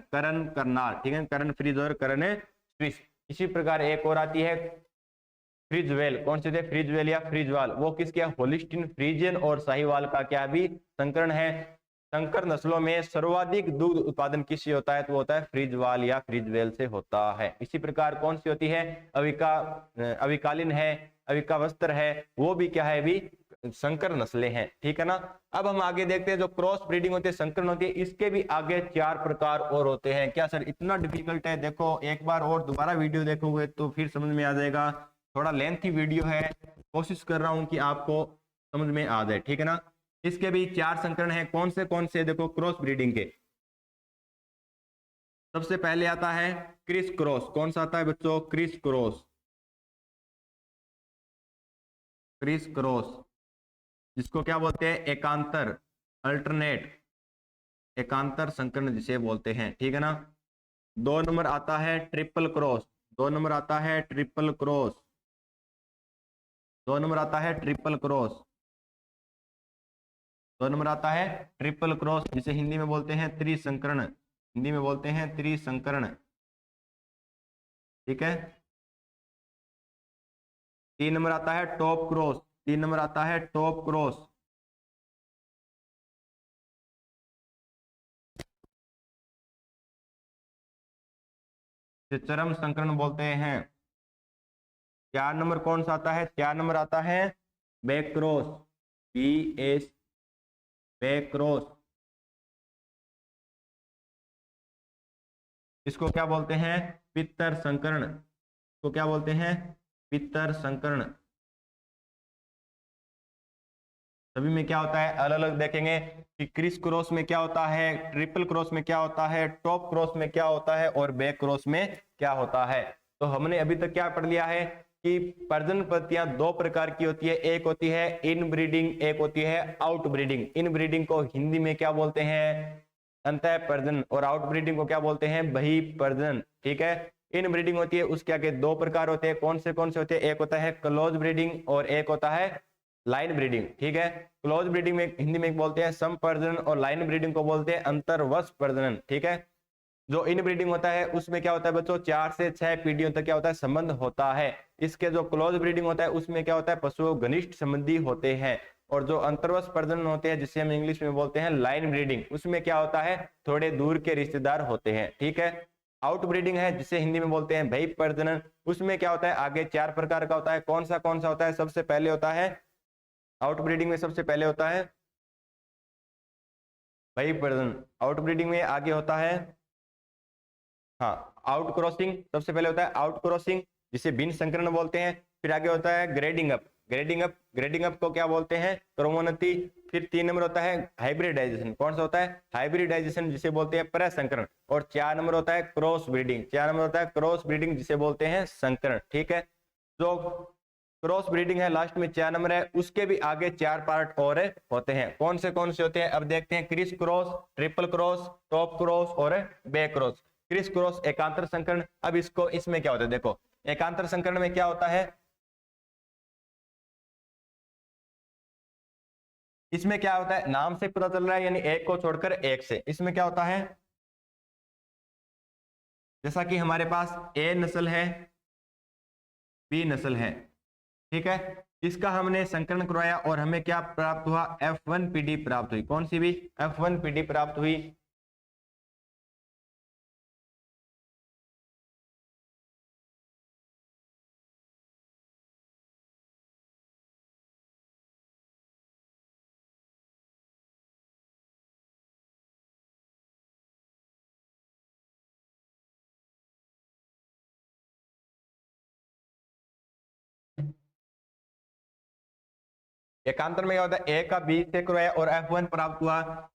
करनाल। ठीक है। करण फ्रीज और करण स्विस। इसी प्रकार एक और आती है फ्रिजवेल। कौन से थे? फ्रिजवेल या फ्रिजवाल। वो किसके? होलिस्टीन फ्रीजियन और साहिवाल का क्या भी? संकरण है। संकर नस्लों में सर्वाधिक दूध उत्पादन किससे होता है? तो होता है फ्रिजवाल या फ्रिजवेल से होता है। इसी प्रकार कौन सी होती है? अविकालीन है, अविकावस्त्र है, वो भी क्या है? भी संकर नस्लें हैं। ठीक है ना। अब हम आगे देखते हैं, जो क्रॉस ब्रीडिंग होती है, संकरण होती है, इसके भी आगे 4 प्रकार और होते हैं। क्या सर इतना डिफिकल्ट है? देखो एक बार और दोबारा वीडियो देखोगे तो फिर समझ में आ जाएगा। थोड़ा लेंथी वीडियो है, कोशिश कर रहा हूं कि आपको समझ में आ जाए। ठीक है ना। इसके भी 4 संकरण हैं। कौन से देखो क्रॉस ब्रीडिंग के। सबसे पहले आता है क्रिस क्रॉस। कौन सा आता है बच्चों? Criss cross. क्रिस क्रॉस जिसको क्या बोलते हैं? एकांतर, अल्टरनेट, एकांतर संकरण जिसे बोलते हैं, ठीक है ना। 2 नंबर आता है ट्रिपल क्रॉस। 2 नंबर आता है ट्रिपल क्रॉस। 2 नंबर आता है ट्रिपल क्रॉस। 2 नंबर आता है ट्रिपल क्रॉस जिसे हिंदी में बोलते हैं त्रिसंकरण। हिंदी में बोलते हैं त्रिसंकरण, ठीक है। 3 नंबर आता है टॉप क्रॉस। 3 नंबर आता है टॉप क्रॉस। चरम संकरण बोलते हैं। 4 नंबर कौन सा आता है? 4 नंबर आता है back cross. BS, back cross. इसको क्या बोलते हैं? पित्तर संकरण। इसको क्या बोलते हैं? पित्तर संकरण। सभी में क्या होता है? अलग अलग देखेंगे कि क्रिस क्रॉस में क्या होता है, ट्रिपल क्रॉस में क्या होता है, टॉप क्रॉस में क्या होता है और बैक क्रॉस में क्या होता है। तो हमने अभी तक क्या पढ़ लिया है कि प्रजनन पद्धतियां 2 प्रकार की होती है। एक होती है इन ब्रीडिंग, एक होती है आउट ब्रीडिंग। इन ब्रीडिंग को हिंदी में क्या बोलते हैं? अंतः प्रजनन। और आउट ब्रीडिंग को क्या बोलते हैं? बही प्रजनन, ठीक है। इन ब्रीडिंग होती है उसके आगे 2 प्रकार होते हैं। कौन से होते हैं? एक होता है क्लोज ब्रीडिंग और एक होता है लाइन ब्रीडिंग, ठीक है। क्लोज ब्रीडिंग में हिंदी में बोलते हैं सम प्रजनन और लाइन ब्रीडिंग को बोलते हैं अंतर्वश प्रजनन, ठीक है। जो इन ब्रीडिंग होता है उसमें क्या होता है बच्चों? 4 से 6 पीढ़ियों तक क्या होता है? संबंध होता है। इसके जो क्लोज ब्रीडिंग होता है उसमें क्या होता है? पशुओं घनिष्ठ संबंधी होते हैं। और जो अंतर्वश प्रजनन होते हैं जिसे हम इंग्लिश में बोलते हैं लाइन ब्रीडिंग, उसमें क्या होता है? थोड़े दूर के रिश्तेदार होते हैं, ठीक है। आउट ब्रीडिंग है जिसे हिंदी में बोलते हैं बही प्रजनन, उसमें क्या होता है? आगे 4 प्रकार का होता है। कौन सा होता है? सबसे पहले होता है आउट ब्रीडिंग में, सबसे पहले होता है बही प्रजनन। आउट ब्रीडिंग में आगे होता है आउट क्रॉसिंग। सबसे पहले होता है आउट क्रॉसिंग जिसे भिन्न संकरण बोलते हैं। फिर आगे होता है ग्रेडिंग अप। ग्रेडिंग अप को क्या बोलते हैं? क्रमोन्नति। फिर 3 नंबर होता है हाइब्रिडाइजेशन। कौन सा होता है? हाइब्रिडाइजेशन जिसे बोलते हैं प्रसंकरण। और 4 नंबर होता है क्रॉस ब्रीडिंग। 4 नंबर होता है क्रॉस ब्रीडिंग जिसे बोलते हैं संकरण, ठीक है। जो क्रॉस ब्रीडिंग है लास्ट में 4 नंबर है, उसके भी आगे 4 पार्ट और होते हैं। कौन से होते हैं? अब देखते हैं। Criss cross, triple cross, top cross और बैक क्रॉस। क्रिस क्रॉस एकांतर संकरण। अब इसमें क्या होता है? देखो एकांतर संकरण में क्या होता है? इसमें क्या होता है? नाम से पता चल रहा है, यानी एक को छोड़कर एक से। इसमें क्या होता है? जैसा कि हमारे पास ए नस्ल है, बी नस्ल है, ठीक है। इसका हमने संकरण करवाया और हमें क्या प्राप्त हुआ? F1 पीढ़ी प्राप्त हुई। कौन सी भी? F1 पीढ़ी प्राप्त हुई। एकांतर में क्या होता है? ए का बी से करवाया और F1 प्राप्त हुआ।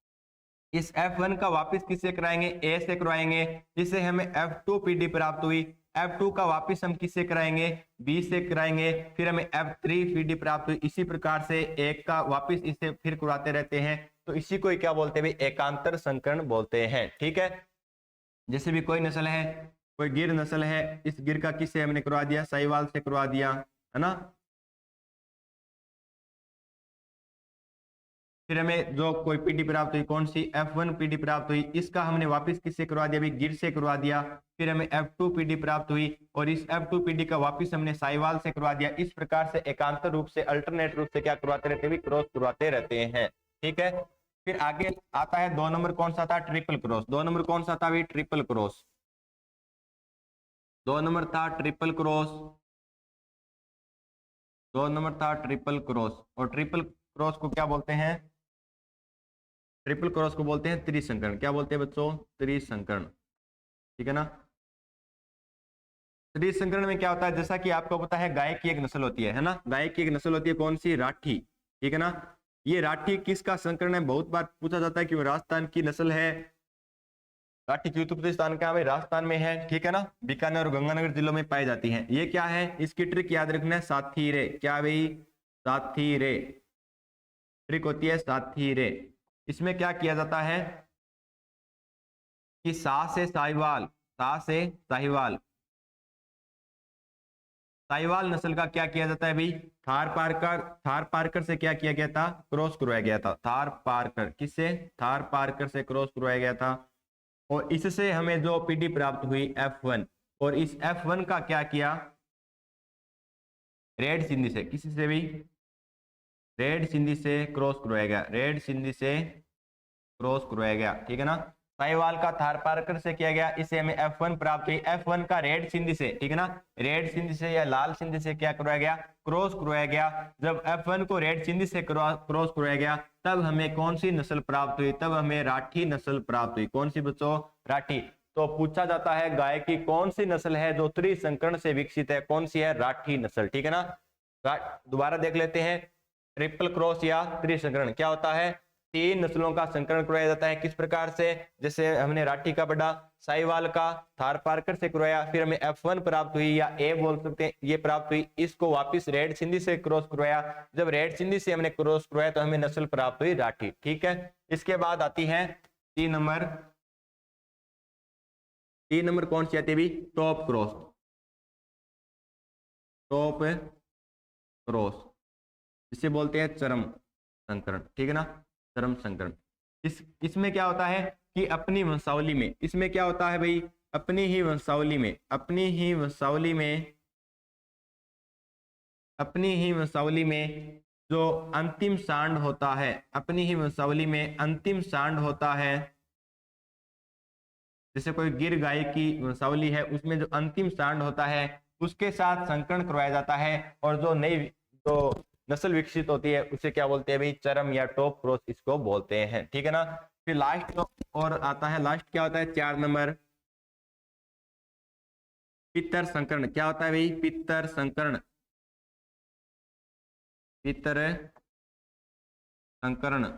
इस F1 का वापस किससे कराएंगे? ए से करवाएंगे, जिससे हमें F2 पीढ़ी प्राप्त हुई। F2 का वापस हम किससे कराएंगे? बी से कराएंगे, फिर हमें F3 पीढ़ी प्राप्त हुई। इसी प्रकार से एक का वापस इसे फिर करवाते रहते हैं। तो इसी को क्या बोलते हैं? एकांतर संकरण बोलते हैं, ठीक है। जैसे भी कोई नस्ल है, कोई गिर नस्ल है, इस गिर का किससे हमने करवा दिया? साहिवाल से करवा दिया, है ना। फिर हमें जो कोई पीढ़ी प्राप्त हुई, कौन सी? F1 पीढ़ी प्राप्त हुई। इसका हमने वापस किससे करवा दिया? अभी गिर से करवा दिया। फिर हमें F2 पीढ़ी प्राप्त हुई और इस F2 पीढ़ी का वापस हमने साहिवाल से करवा दिया। इस प्रकार से एकांतर रूप से, अल्टरनेट रूप से क्या करवाते रहते हैं? क्रॉस करवाते रहते हैं, ठीक है। फिर आगे आता है 2 नंबर। कौन सा था? Triple cross. 2 नंबर कौन सा था अभी? Triple cross. 2 नंबर था ट्रिपल क्रॉस। 2 नंबर था ट्रिपल क्रॉस। और ट्रिपल क्रॉस को क्या बोलते हैं? ट्रिपल क्रॉस को बोलते हैं त्रिसंकरण। क्या बोलते हैं बच्चों? त्रिसंकरण, ठीक है ना। त्रिसंकरण में क्या होता है? जैसा कि आपको पता है गाय की एक नस्ल होती है ना। गाय की एक नस्ल होती है, कौन सी? राठी, ठीक है ना। ये राठी किसका संकरण है, बहुत बार पूछा जाता है कि वो राजस्थान की नस्ल है। राठी की उत्पत्ति स्थान क्या है, राजस्थान में है, ठीक है ना, बीकानेर और गंगानगर जिलों में पाई जाती है। ये क्या है, इसकी ट्रिक याद रखना है, साथी रे, क्या भाई, साथी रे, ट्रिक होती है साथी रे। इसमें क्या किया जाता है कि सा से साहिवाल, सा से साहिवाल, साहिवाल नस्ल का क्या किया जाता है भाई, थार पारकर से क्या किया गया था, क्रॉस करवाया गया था, थार पारकर, किससे, थार पारकर से क्रॉस करवाया गया था। और इससे हमें जो पीडी प्राप्त हुई F1, और इस F1 का क्या किया, रेड सिंधी से, किसी से भी, रेड सिंधी से क्रॉस करवाया गया, रेड सिंधी से क्रॉस करवाया गया, ठीक है ना। साहिवाल का थार पारकर से किया गया, इससे हमें F1 प्राप्त हुई, F1 का रेड सिंधी से, ठीक है ना, रेड सिंधी से या लाल सिंधी से क्या करवाया गया, क्रॉस करवाया गया। जब F1 को रेड सिंधी से क्रॉस करवाया गया, तब हमें कौन सी नस्ल प्राप्त हुई, तब हमें राठी नस्ल प्राप्त हुई। कौन सी बच्चों, राठी। तो पूछा जाता है गाय की कौन सी नस्ल है जो त्रिसंकरण से विकसित है, कौन सी है, राठी नस्ल, ठीक है ना। दोबारा देख लेते हैं, ट्रिपल क्रॉस या त्रिसंकरण क्या होता है, तीन नस्लों का संकरण करवाया जाता है। किस प्रकार से, जैसे हमने राठी का पढ़ा, साहिवाल का थार पारकर से करवाया, फिर हमें F1 प्राप्त हुई या ए बोल सकते हैं, ये प्राप्त हुई, इसको वापस रेड सिंधी से क्रॉस करवाया, जब रेड सिंधी से हमने क्रॉस करवाया तो हमें नस्ल प्राप्त हुई राठी, ठीक है। इसके बाद आती है 3 नंबर, 3 नंबर कौन सी आती है भी, टॉप क्रॉस, टॉप क्रॉस, इसे बोलते हैं चरम संकरण, ठीक है ना, चरम संकरण। इसमें क्या होता है कि अपनी वंशावली में, इसमें क्या होता है भाई, अपनी ही वंशावली में, अपनी ही वंशावली में, अपनी ही वंशावली में जो अंतिम सांड होता है, अपनी ही वंशावली में अंतिम सांड होता है, जैसे कोई गिर गाय की वंशावली है, उसमें जो अंतिम सांड होता है उसके साथ संकरण करवाया जाता है, और जो नई जो नस्ल विकसित होती है उसे क्या बोलते हैं भाई, चरम या टॉप क्रॉस इसको बोलते हैं, ठीक है ना। फिर लास्ट और आता है, लास्ट क्या होता है, 4 नंबर, पितर संकरण। क्या होता है भाई, पितर संकरण, पितर संकरण।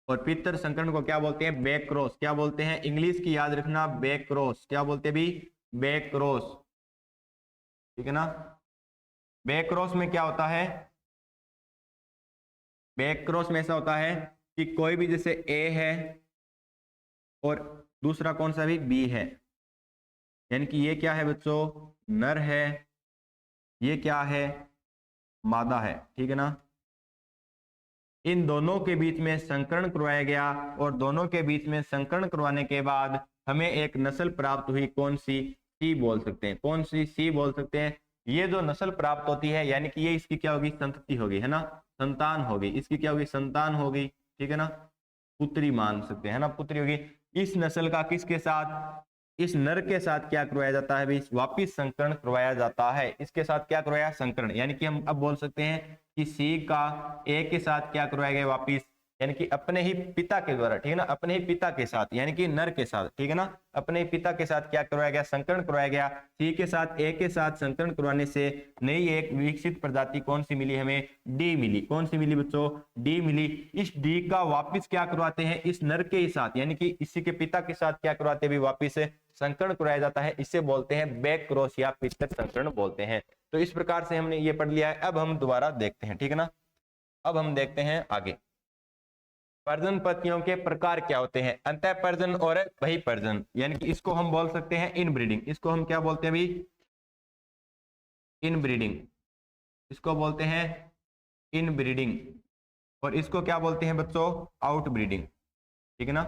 और पितर संकरण को क्या बोलते हैं, बैक क्रॉस, क्या बोलते हैं, इंग्लिश की याद रखना, बैक क्रॉस, क्या बोलते हैं भाई, बैक क्रॉस, ठीक है ना। बैक क्रॉस में क्या होता है, बैक क्रॉस में ऐसा होता है कि कोई भी, जैसे ए है और दूसरा कौन सा भी बी है, यानी कि ये क्या है बच्चों, नर है, ये क्या है, मादा है, ठीक है ना। इन दोनों के बीच में संकरण करवाया गया, और दोनों के बीच में संकरण करवाने के बाद हमें एक नस्ल प्राप्त हुई, कौन सी, सी बोल सकते हैं, कौन सी, सी बोल सकते हैं। ये जो नस्ल प्राप्त होती है, यानी कि ये इसकी क्या होगी, संतति होगी, है ना, संतान होगी, इसकी क्या होगी, संतान होगी, ठीक है ना, पुत्री मान सकते हैं ना, पुत्री होगी। इस नस्ल का किसके साथ, इस नर के साथ क्या करवाया जाता है भाई, वापिस संकरण करवाया जाता है, इसके साथ क्या करवाया, संकरण, यानी कि हम अब बोल सकते हैं कि सी का ए के साथ क्या करवाया गया वापिस, यानी कि अपने ही पिता के द्वारा, ठीक है ना, अपने ही पिता के साथ, यानी कि नर के साथ, ठीक है ना, अपने ही पिता के साथ क्या करवाया गया, संकरण करवाया गया। सी के साथ ए के साथ संकरण करवाने से नई एक विकसित प्रजाति कौन सी मिली, हमें डी मिली। कौन सी मिली बच्चों, डी मिली। इस डी का वापिस क्या करवाते हैं, इस नर के साथ, यानी कि इसी के पिता के साथ क्या करवाते हैं वापिस संकरण कराया जाता है, इसे बोलते हैं बैक क्रॉस या पितर संकरण बोलते हैं। तो इस प्रकार से हमने ये पढ़ लिया है। अब हम दोबारा देखते हैं, ठीक है ना, अब हम देखते हैं आगे, प्रजनन पत्तियों के प्रकार क्या होते हैं, अंतः प्रजनन और बहिः प्रजनन, यानी कि इसको हम बोल सकते हैं इनब्रीडिंग, इसको हम क्या बोलते हैं भाई, इनब्रीडिंग, इसको बोलते हैं इनब्रीडिंग, और इसको क्या बोलते हैं बच्चों, आउटब्रीडिंग, ठीक है ना,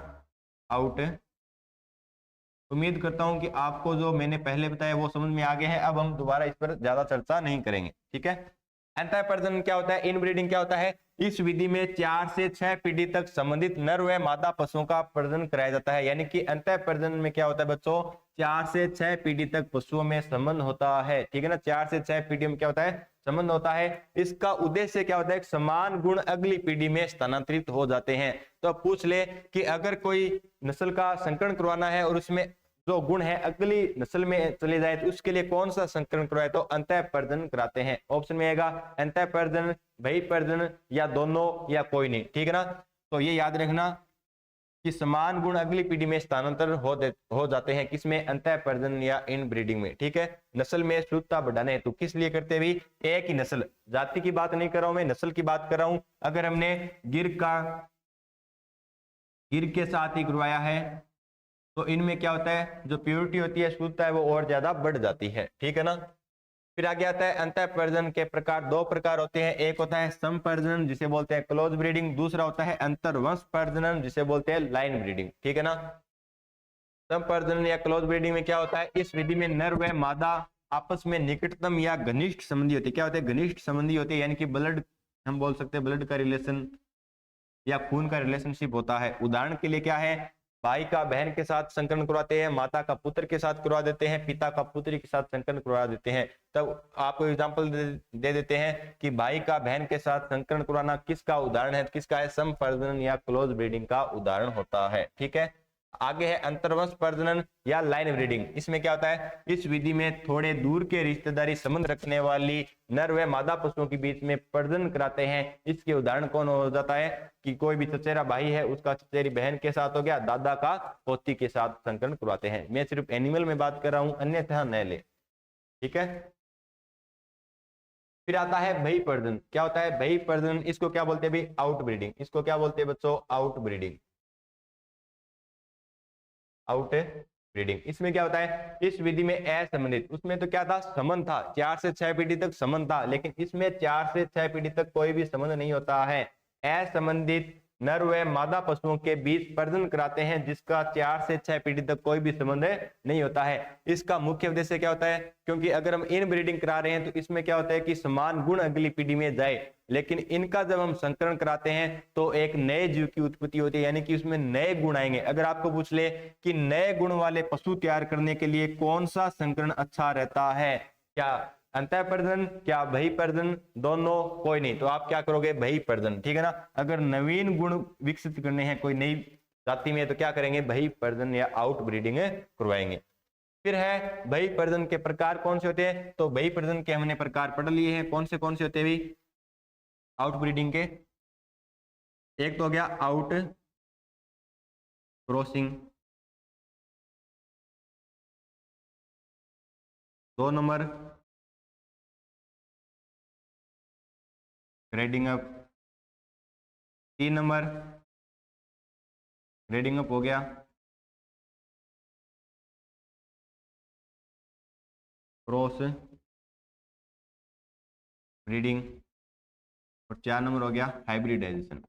आउट। उम्मीद करता हूं कि आपको जो मैंने पहले बताया वो समझ में आ गया है। अब हम दोबारा इस पर ज्यादा चर्चा नहीं करेंगे, ठीक है। अंतः प्रजनन क्या होता है, इनब्रीडिंग क्या होता है, इस विधि में 4 से 6 पीढ़ी तक संबंधित नर व मादा पशुओं का प्रजनन कराया जाता है। यानी कि अंतः प्रजनन में क्या होता है बच्चों, 4 से 6 पीढ़ी तक पशुओं में संबंध होता है, ठीक है ना, 4 से 6 पीढ़ी में क्या होता है, संबंध होता है। इसका उद्देश्य क्या होता है, समान गुण अगली पीढ़ी में स्थानांतरित हो जाते हैं। तो पूछ ले कि अगर कोई नस्ल का संकरण करवाना है और उसमें जो गुण है अगली नस्ल में चले जाए तो उसके लिए कौन सा संकरण करवाए, तो अंतः प्रजनन कराते हैं। ऑप्शन में आएगा अंतः प्रजनन, बहिः प्रजनन, या दोनों, या कोई नहीं। ठीक है ना। तो ये याद रखना कि समान गुण अगली पीढ़ी में स्थानांतर हो जाते हैं, किसमें, अंतः प्रजनन या इन ब्रीडिंग में। ठीक है। नस्ल में शुद्धता बढ़ाने हेतु किस लिए करते भी, एक ही नस्ल, जाति की बात नहीं कर रहा हूं मैं, नस्ल की बात कर रहा हूं। अगर हमने गिर के साथ ही करवाया है तो इनमें क्या होता है, जो प्योरिटी होती है, शुद्धता है, वो और ज्यादा बढ़ जाती है। ठीक है ना। फिर आगे आता है अंतः प्रजनन के प्रकार, दो प्रकार होते हैं, एक होता है समप्रजनन जिसे बोलते हैं क्लोज ब्रीडिंग, दूसरा होता है अंतर्वंश प्रजनन जिसे बोलते हैं लाइन ब्रीडिंग। ठीक है ना। समप्रजनन या क्लोज ब्रीडिंग में क्या होता है, इस विधि में नर व मादा आपस में निकटतम या घनिष्ठ संबंधी होते हैं। क्या होते हैं, घनिष्ठ संबंधी होते हैं, यानी कि ब्लड, हम बोल सकते हैं ब्लड का रिलेशन या खून का रिलेशनशिप होता है। उदाहरण के लिए क्या है, भाई का बहन के साथ संकरण करवाते हैं, माता का पुत्र के साथ करवा देते हैं, पिता का पुत्री के साथ संकरण करवा देते हैं। तब आपको एग्जांपल दे देते हैं कि भाई का बहन के साथ संकरण करवाना किसका उदाहरण है, किसका है, समप्रजनन या क्लोज ब्रीडिंग का उदाहरण होता है। ठीक है। आगे है अंतर्वंश प्रजनन या लाइन ब्रीडिंग। इसमें क्या होता है, इस विधि में थोड़े दूर के रिश्तेदारी संबंध रखने वाली नर व मादा पशुओं के बीच में प्रजनन कराते हैं। इसके उदाहरण कौन हो जाता है कि कोई भी चचेरा भाई है उसका चचेरी बहन के साथ हो गया, दादा का पोती के साथ संकरण करवाते हैं। मैं सिर्फ एनिमल में बात कर रहा हूं, अन्यथा न ले। ठीक है। फिर आता है बहिः प्रजनन। क्या होता है बहिः प्रजनन, इसको क्या बोलते हैं भाई, आउट ब्रीडिंग। इसको क्या बोलते हैं बच्चों, आउट ब्रीडिंग, आउट ब्रीडिंग। इसमें क्या होता है, इस विधि में असंबंधित, उसमें तो क्या था, संबंध था, 4 से 6 पीढ़ी तक संबंध था, लेकिन इसमें 4 से 6 पीढ़ी तक कोई भी संबंध नहीं होता है। असंबंधित नर व मादा पशुओं के बीच प्रजनन कराते हैं जिसका 4 से 6 पीढ़ी तक कोई भी संबंध नहीं होता है। इसका मुख्य उद्देश्य क्या होता है, क्योंकि अगर हम इन ब्रीडिंग करा रहे हैं तो इसमें क्या होता है कि समान गुण अगली पीढ़ी में जाए, लेकिन इनका जब हम संकरण कराते हैं तो एक नए जीव की उत्पत्ति होती है, यानी कि उसमें नए गुण आएंगे। अगर आपको पूछ ले कि नए गुण वाले पशु तैयार करने के लिए कौन सा संकरण अच्छा रहता है, क्या अंतः प्रजनन, क्या बहिः प्रजनन, दोनों, कोई नहीं, तो आप क्या करोगे, बहिः प्रजनन। ठीक है ना। अगर नवीन गुण विकसित करने हैं कोई नई जाति में तो क्या करेंगे, बहिः प्रजनन या आउट ब्रीडिंग करवाएंगे। फिर है बहिः प्रजनन के प्रकार कौन से होते हैं, तो बहिः प्रजनन के हमने प्रकार पढ़ लिए हैं, कौन से होते हैं भी आउट ब्रीडिंग के। एक तो हो गया out crossing, 2 number grading up, 3 number grading up हो गया, क्रॉस ब्रीडिंग, और 4 नंबर हो गया हाइब्रिडाइजेशन,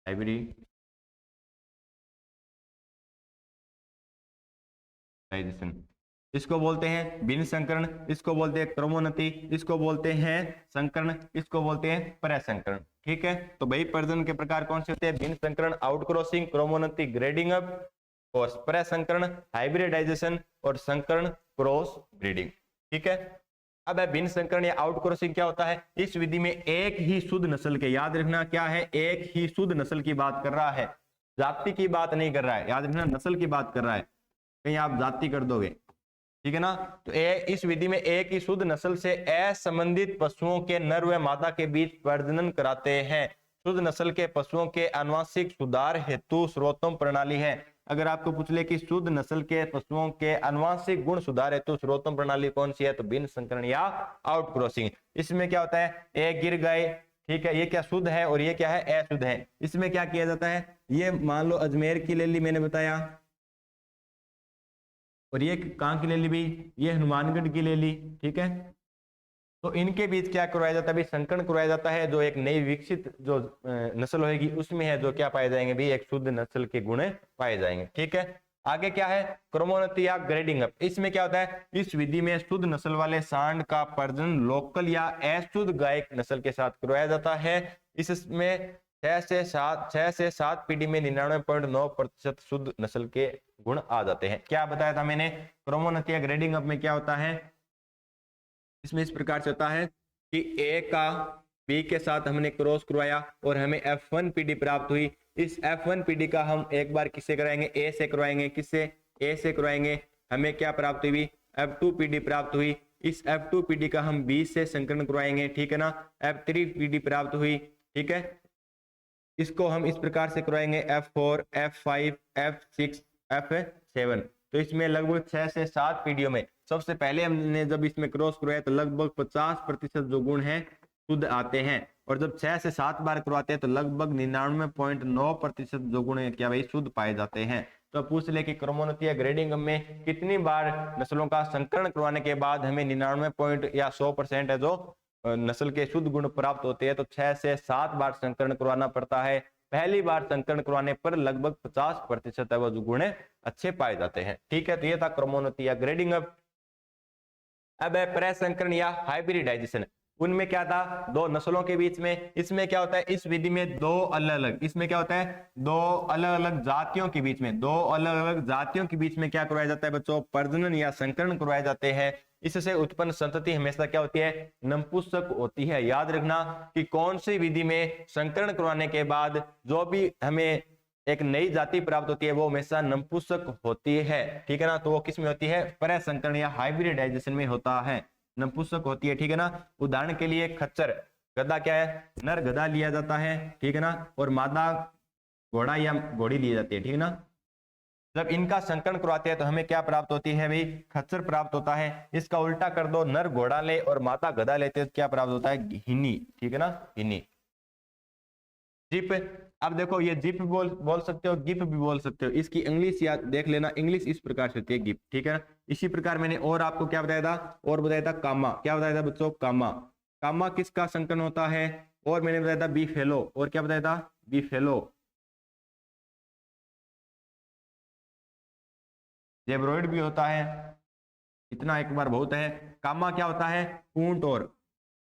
हाइब्रिडाइजेशन। इसको बोलते हैं भिन्न संकरण, इसको बोलते हैं क्रमोन्नति, इसको बोलते हैं संकरण, इसको बोलते हैं प्रसंकरण। ठीक है। तो बहिः प्रजनन के प्रकार कौन से होते हैं, भिन्न संकरण, आउट क्रॉसिंग, क्रमोन्नति, ग्रेडिंग अप, और प्रसंकरण, हाइब्रिडाइजेशन, और संकरण क्रॉस ब्रीडिंग। ठीक है। अब है भिन्न संकरण या आउट क्रॉसिंग। क्या होता है, इस विधि में एक ही शुद्ध नस्ल के, याद रखना क्या है, एक ही शुद्ध नस्ल की बात कर रहा है, जाति की बात नहीं कर रहा है, याद रखना नस्ल की बात कर रहा है, कहीं आप जाति कर दोगे। ठीक है ना। तो इस विधि में एक ही शुद्ध नस्ल से असंबंधित पशुओं के नर व मादा के बीच प्रजनन कराते हैं। शुद्ध नस्ल के पशुओं के आनुवंशिक सुधार हेतु सर्वोत्तम प्रणाली है। अगर आपको पूछ ले कि शुद्ध नस्ल के पशुओं के आनुवंशिक गुण सुधार हेतु सर्वोत्तम प्रणाली कौन सी है, तो भिन्न संकरण या आउट क्रॉसिंग। इसमें क्या होता है, एक गिर गाय, ठीक है, ये क्या शुद्ध है और ये क्या है, अशुद्ध है। इसमें क्या किया जाता है, ये मान लो अजमेर की ले ली मैंने बताया, और ये कहाँ की ले ली भाई, ये हनुमानगढ़ की ले ली। ठीक है। तो इनके बीच क्या करवाया जाता है भाई, संकरण करवाया जाता है। जो एक नई विकसित जो नस्ल होगी उसमें है जो क्या पाए जाएंगे भाई, एक शुद्ध नस्ल के गुण पाए जाएंगे। ठीक है। आगे क्या है, क्रमोन्नति या ग्रेडिंग अप। इसमें क्या होता है, इस विधि में शुद्ध नस्ल वाले सांड का प्रजनन लोकल या अशुद्ध गाय नस्ल के साथ करवाया जाता है। इसमें 6 से 7 पीढ़ी में 99.9% शुद्ध नस्ल के गुण आ जाते हैं। क्या बताया था मैंने, क्रमोन्नति या ग्रेडिंग अप में क्या होता है, इसमें इस प्रकार से होता है कि ए का बी के साथ हमने क्रॉस करवाया और हमें F1 पीढ़ी प्राप्त हुई। इस F1 पीडी का हम एक बार किससे कराएंगे, ए से करवाएंगे। किससे, ए से करवाएंगे। हमें क्या प्राप्त हुई, F2 पीडी प्राप्त हुई। इस F2 पीडी का हम 20 से संकरण करवाएंगे, ठीक है ना। F3 पीडी प्राप्त हुई, ठीक है। इसको हम इस प्रकार से करवाएंगे F4, F5, F6, F7। तो इसमें लगभग 6 से 7 पीढ़ियों में सबसे पहले हमने जब इसमें क्रॉस करवाया तो लगभग 50% जो गुण हैं शुद्ध आते हैं, और जब 6 से 7 बार करवाते हैं तो लगभग 99.9% जो गुण है क्या भाई शुद्ध पाए जाते हैं। तो पूछ ले कि क्रमोन्नतीय ग्रेडिंग में कितनी बार नस्लों का संकरण करवाने के बाद हमें 99 या 100% है जो नस्ल के शुद्ध गुण प्राप्त होते हैं। तो 6 से 7 बार संकरण करवाना पड़ता है। पहली बार संकरण करवाने पर लगभग 50% वो जो गुण अच्छे पाए जाते हैं, ठीक है। तो ये था क्रमोन्नति या ग्रेडिंग। अब है प्रसंकरण या हाइब्रिडाइजेशन। उनमें क्या था, दो नस्लों के बीच में। इसमें क्या होता है, इस विधि में दो अलग अलग, इसमें क्या होता है, दो अलग अलग जातियों के बीच में, दो अलग अलग जातियों के बीच में क्या करवाया जाता है बच्चों, प्रजनन या संकरण करवाए जाते हैं। इससे उत्पन्न संतति हमेशा क्या होती है, नपुंसक होती है। याद रखना कि कौन सी विधि में संकरण करवाने के बाद जो भी हमें एक नई जाति प्राप्त होती है वो हमेशा नपुंसक होती है, ठीक है ना। तो वो किस में होती है, प्रसंकरण या हाइब्रिडाइजेशन में होता है, नपुंसक होती है, ठीक है ना। उदाहरण के लिए खच्चर, गधा क्या है, नर गधा लिया जाता है, ठीक है ना, और मादा घोड़ा या घोड़ी ली जाती है, ठीक है ना। जब इनका संकरण करवाते हैं तो हमें क्या प्राप्त होती है भाई, खच्चर प्राप्त होता है। इसका उल्टा कर दो, नर घोड़ा ले और माता गधा लेते हैं तो क्या प्राप्त होता है, हिनी, ठीक है ना, हिनी। जिप, अब देखो ये जिप बोल सकते हो, गिप भी बोल सकते हो। इसकी इंग्लिश याद देख लेना, इंग्लिश इस प्रकार से होती है गिप, ठीक है ना। इसी प्रकार मैंने और आपको क्या बताया था, और बताया था कामा। क्या बताया था बच्चों, कामा। कामा किसका संकरण होता है, और मैंने बताया था बी फेलो, और क्या बताया था, बी फेलो। जेब्रोइड भी होता है, इतना एक बार बहुत है। कामा क्या होता है, ऊंट, और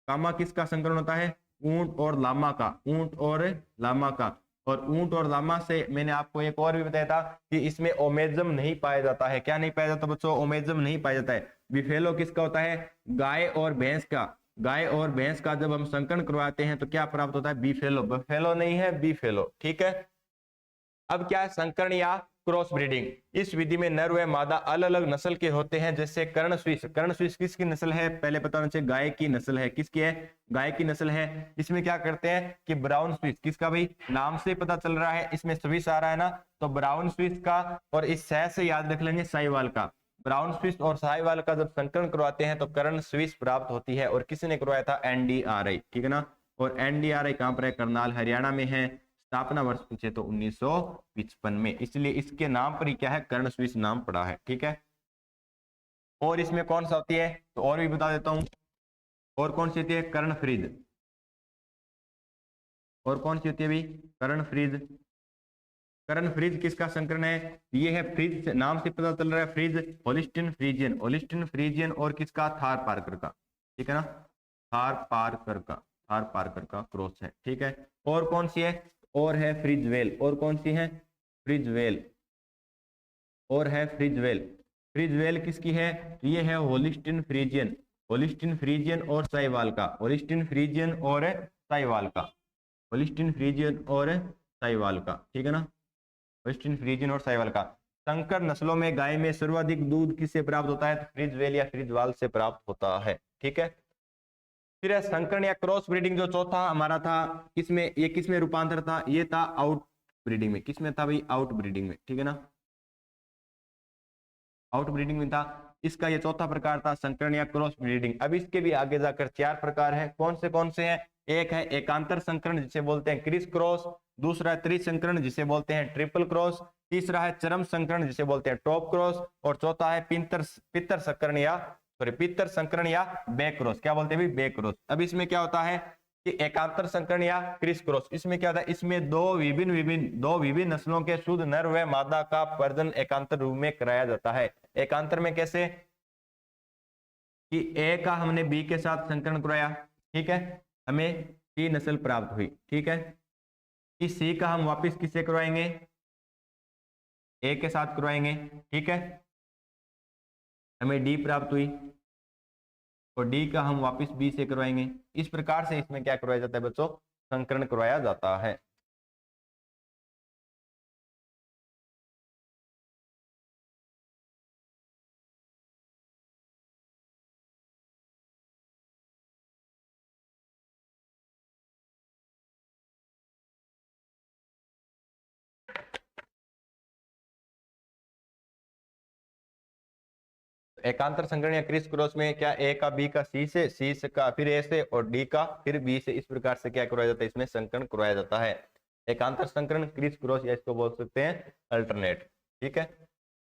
कामा किसका संकरण होता है, ऊंट और लामा का, ऊंट और लामा का। और ऊंट और लामा से मैंने आपको एक और भी बताया था कि इसमें ओमेजम नहीं पाया जाता है। क्या नहीं पाया जाता बच्चों, ओमेजम नहीं पाया जाता है। बिफेलो किसका होता है, गाय और भैंस का। गाय और भैंस का जब हम संकरण करवाते हैं तो क्या प्राप्त होता है, बीफेलो। बफेलो नहीं है, बीफेलो, ठीक है। अब क्या है, संकरण या क्रॉस ब्रीडिंग। इस विधि में नर व मादा अलग अलग नस्ल के होते हैं, जैसे कर्ण स्विस। कर्ण स्विस किसकी नस्ल है, पहले पता होना चाहिए, गाय की नस्ल है। किसकी है, गाय की नस्ल है। इसमें क्या करते हैं कि ब्राउन स्विस, किसका भाई, नाम से पता चल रहा है इसमें स्विस आ रहा है ना, तो ब्राउन स्विस का, और इस सह से याद रख लेंगे साहिवाल का। ब्राउन स्विस और साहिवाल का जब संकरण करवाते हैं तो कर्ण स्विस प्राप्त होती है। और किसने करवाया था, एनडीआरआई, ठीक है ना। और एनडीआरआई कहां पर है, करनाल हरियाणा में है। स्थापना वर्ष पूछे तो 1955 में, इसलिए इसके नाम पर ही क्या है, कर्ण स्विस नाम पड़ा है, ठीक है। और इसमें कौन सा होती है, तो और भी बता देता हूं। और कौन सी होती है, कर्ण फ्रीज। और कौन सी होती है भाई, कर्ण फ्रीज। कर्ण फ्रीज किसका संकरण है, ये है फ्रीज, नाम से पता चल रहा है, Friesian Holstein Friesian, Holstein Friesian. और किसका, थार पार्कर का, ठीक है ना, थार पार्कर का, थार पार्कर का क्रॉस है, ठीक है। और कौन सी है, और है फ्रिजवेल। और कौन सी है, फ्रिजवेल। और है फ्रिजवेल। फ्रिजवेल किसकी है, ये है होलिस्टिन फ्रीजियन, होलिस्टिन फ्रीजियन और साहिवाल का, होलिस्टिन फ्रीजियन और साहिवाल का, होलिस्टिन फ्रीजियन और साहिवाल का, ठीक है ना, होलिस्टिन फ्रीजियन और साहिवाल का। संकर नस्लों में गाय में सर्वाधिक दूध किससे प्राप्त होता है, तो फ्रिजवेल या फ्रिजवाल से प्राप्त होता है, ठीक है। फिर है संकरण या क्रॉस ब्रीडिंग, जो चौथा हमारा था, किसमें, ये किसमें रूपांतर था, ये था आउट ब्रीडिंग में। किसमें था भाई, आउट ब्रीडिंग में, ठीक है ना, आउट ब्रीडिंग में था। इसका ये चौथा प्रकार था, संकरण या क्रॉस ब्रीडिंग। अब इसके भी आगे जाकर 4 प्रकार है। कौन से हैं, एक है एकांतर संकरण जिसे बोलते हैं क्रिस क्रॉस, दूसरा है त्रिसंकरण जिसे बोलते हैं ट्रिपल क्रॉस, तीसरा है चरम संकरण जिसे बोलते हैं टॉप क्रॉस, और चौथा है पित्तर संकरण या पित्तर संकरण या बैक क्रॉस। क्या बोलते हैं भाई, बैक क्रॉस। अब इसमें क्या होता है कि एकांतर संकरण या क्रिस क्रॉस, इसमें क्या होता है, इसमें दो विभिन्न नस्लों के शुद्ध नर व मादा का प्रजनन एकांतर रूप में कराया जाता है। एकांतर में कैसे, कि ए का हमने बी के साथ संकरण कराया, ठीक है, हमें सी नस्ल प्राप्त हुई, ठीक है। इस सी का हम वापस किससे करवाएंगे, ए के साथ करवाएंगे, ठीक है, हमें डी प्राप्त हुई, और डी का हम वापस बी से करवाएंगे। इस प्रकार से इसमें क्या करवाया जाता है बच्चों, संकरण करवाया जाता है। एकांतर संकरण या क्रिस क्रॉस में क्या ए का बी का सी से का फिर ए से और डी का फिर बी से, इस प्रकार से क्या करवाया जाता है, इसमें संकरण करवाया जाता है। एकांतर संकरण, क्रिस क्रॉस या इसको बोल सकते हैं अल्टरनेट। ठीक है।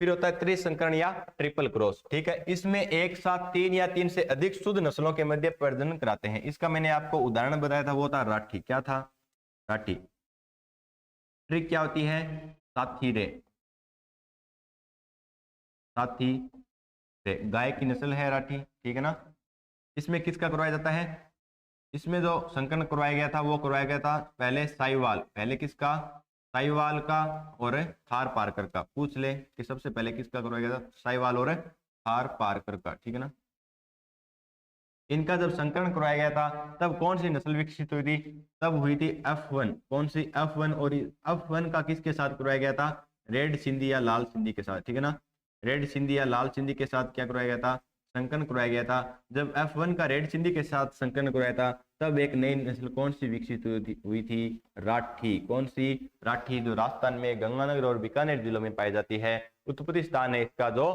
फिर होता है त्रिसंकरण या ट्रिपल क्रॉस। ठीक है। इसमें एक साथ 3 या 3 से अधिक शुद्ध नस्लों के मध्य प्रजनन कराते हैं। इसका मैंने आपको उदाहरण बताया था, वो था राठी। क्या था? राठी। ट्रिक क्या होती है? साथी रे, साथी रे, गाय की नस्ल है राठी। ठीक है ना। इसमें किसका करवाया जाता है? इसमें जो संकलन करवाया गया था वो करवाया गया था पहले साहिवाल, पहले किसका? साहिवाल का और थार पारकर का। पूछ ले कि सबसे पहले किसका करवाया गया था? साहिवाल और थार पारकर का। ठीक है ना। इनका जब संकलन करवाया गया था तब कौन सी नस्ल विकसित हुई थी? तब हुई थी F1। कौन सी? F1। और F1 का किसके साथ करवाया गया था? रेड सिंधी या लाल सिंधी के साथ। ठीक है ना। रेड सिंधी या लाल सिंधी के साथ क्या करवाया गया था? संकलन करवाया गया था। जब F1 का रेड सिंधी के साथ संकलन करवाया था तब एक नई नस्ल कौन सी विकसित हुई थी? राठी। कौन सी? राठी, जो राजस्थान में गंगानगर और बीकानेर जिलों में पाई जाती है। उत्पत्ति स्थान है इसका जो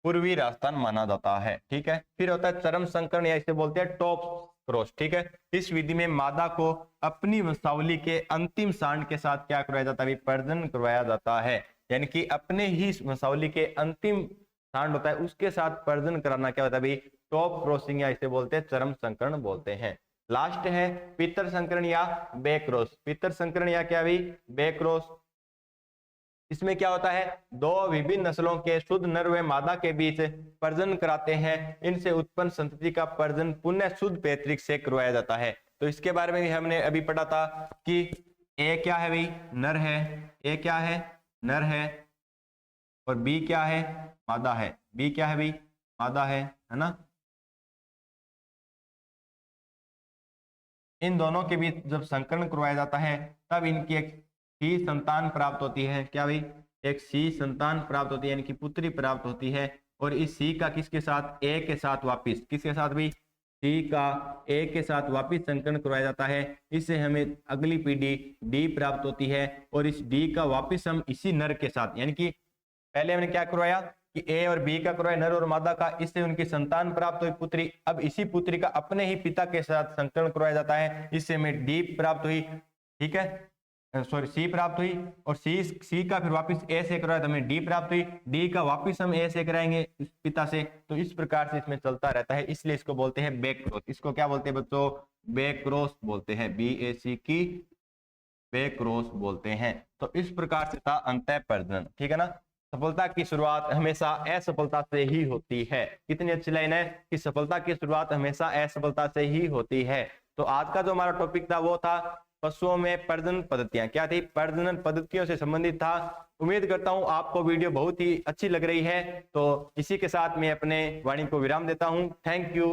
पूर्वी राजस्थान माना जाता है। ठीक है। फिर होता है चरम संकरण या इसे बोलते हैं टॉप क्रॉस। ठीक है। इस विधि में मादा को अपनी वंशावली के अंतिम सांड के साथ क्या करवाया जाता है? प्रजनन करवाया जाता है। यानी कि अपने ही वंशावली के अंतिम सांड होता है उसके साथ प्रजनन कराना क्या होता है भाई? टॉप क्रॉसिंग या इसे बोलते हैं चरम संकरण बोलते हैं। लास्ट है पितर संकरण या बैक्रॉस। पितर संकरण या क्या भाई? बैक्रॉस। इसमें क्या होता है? दो विभिन्न नस्लों के शुद्ध नर व मादा के बीच प्रजनन कराते हैं। इनसे उत्पन्न संतति का प्रजनन पुनः शुद्ध पैतृक से करवाया जाता है। तो इसके बारे में भी हमने अभी पढ़ा था कि ए क्या है भाई? नर है। ए क्या है? नर है। और बी क्या है? मादा है। बी क्या है भाई? मादा है ना। इन दोनों के बीच जब संकरण करवाया जाता है तब इनकी एक सी संतान प्राप्त होती है। क्या भाई? एक सी संतान प्राप्त होती है, यानी कि पुत्री प्राप्त होती है। और इस सी का किसके साथ? ए के साथ वापिस, किसके साथ भाई? सी का ए के साथ वापिस संकरण करवाया जाता है। इससे हमें अगली पीढ़ी डी प्राप्त होती है। और इस डी का वापिस हम इसी नर के साथ, यानी कि पहले हमने क्या करवाया कि ए और बी का करवाया, नर और मादा का, इससे उनकी संतान प्राप्त हुई पुत्री। अब इसी पुत्री का अपने ही पिता के साथ संकरण करवाया जाता है, इससे हमें डी प्राप्त हुई। ठीक है, सॉरी सी प्राप्त हुई। और सी का फिर वापस ए से करवाया तो हमें डी प्राप्त हुई। डी का वापस हम ए से कराएंगे इस पिता से। तो इस प्रकार से इसमें चलता रहता है, इसलिए इसको बोलते हैं बैक क्रॉस। इसको क्या बोलते हैं बच्चों? बैक क्रॉस बोलते हैं। BAC की बैक क्रॉस बोलते हैं। तो इस प्रकार से था अंतः प्रजनन। ठीक है ना। सफलता की शुरुआत हमेशा असफलता से ही होती है। कितनी अच्छी लाइन है कि सफलता की शुरुआत हमेशा असफलता से ही होती है। तो आज का जो हमारा टॉपिक था वो था पशुओं में प्रजनन पद्धतियां। क्या थी? प्रजनन पद्धतियों से संबंधित था। उम्मीद करता हूं आपको वीडियो बहुत ही अच्छी लग रही है। तो इसी के साथ मैं अपने वाणी को विराम देता हूं। Thank you.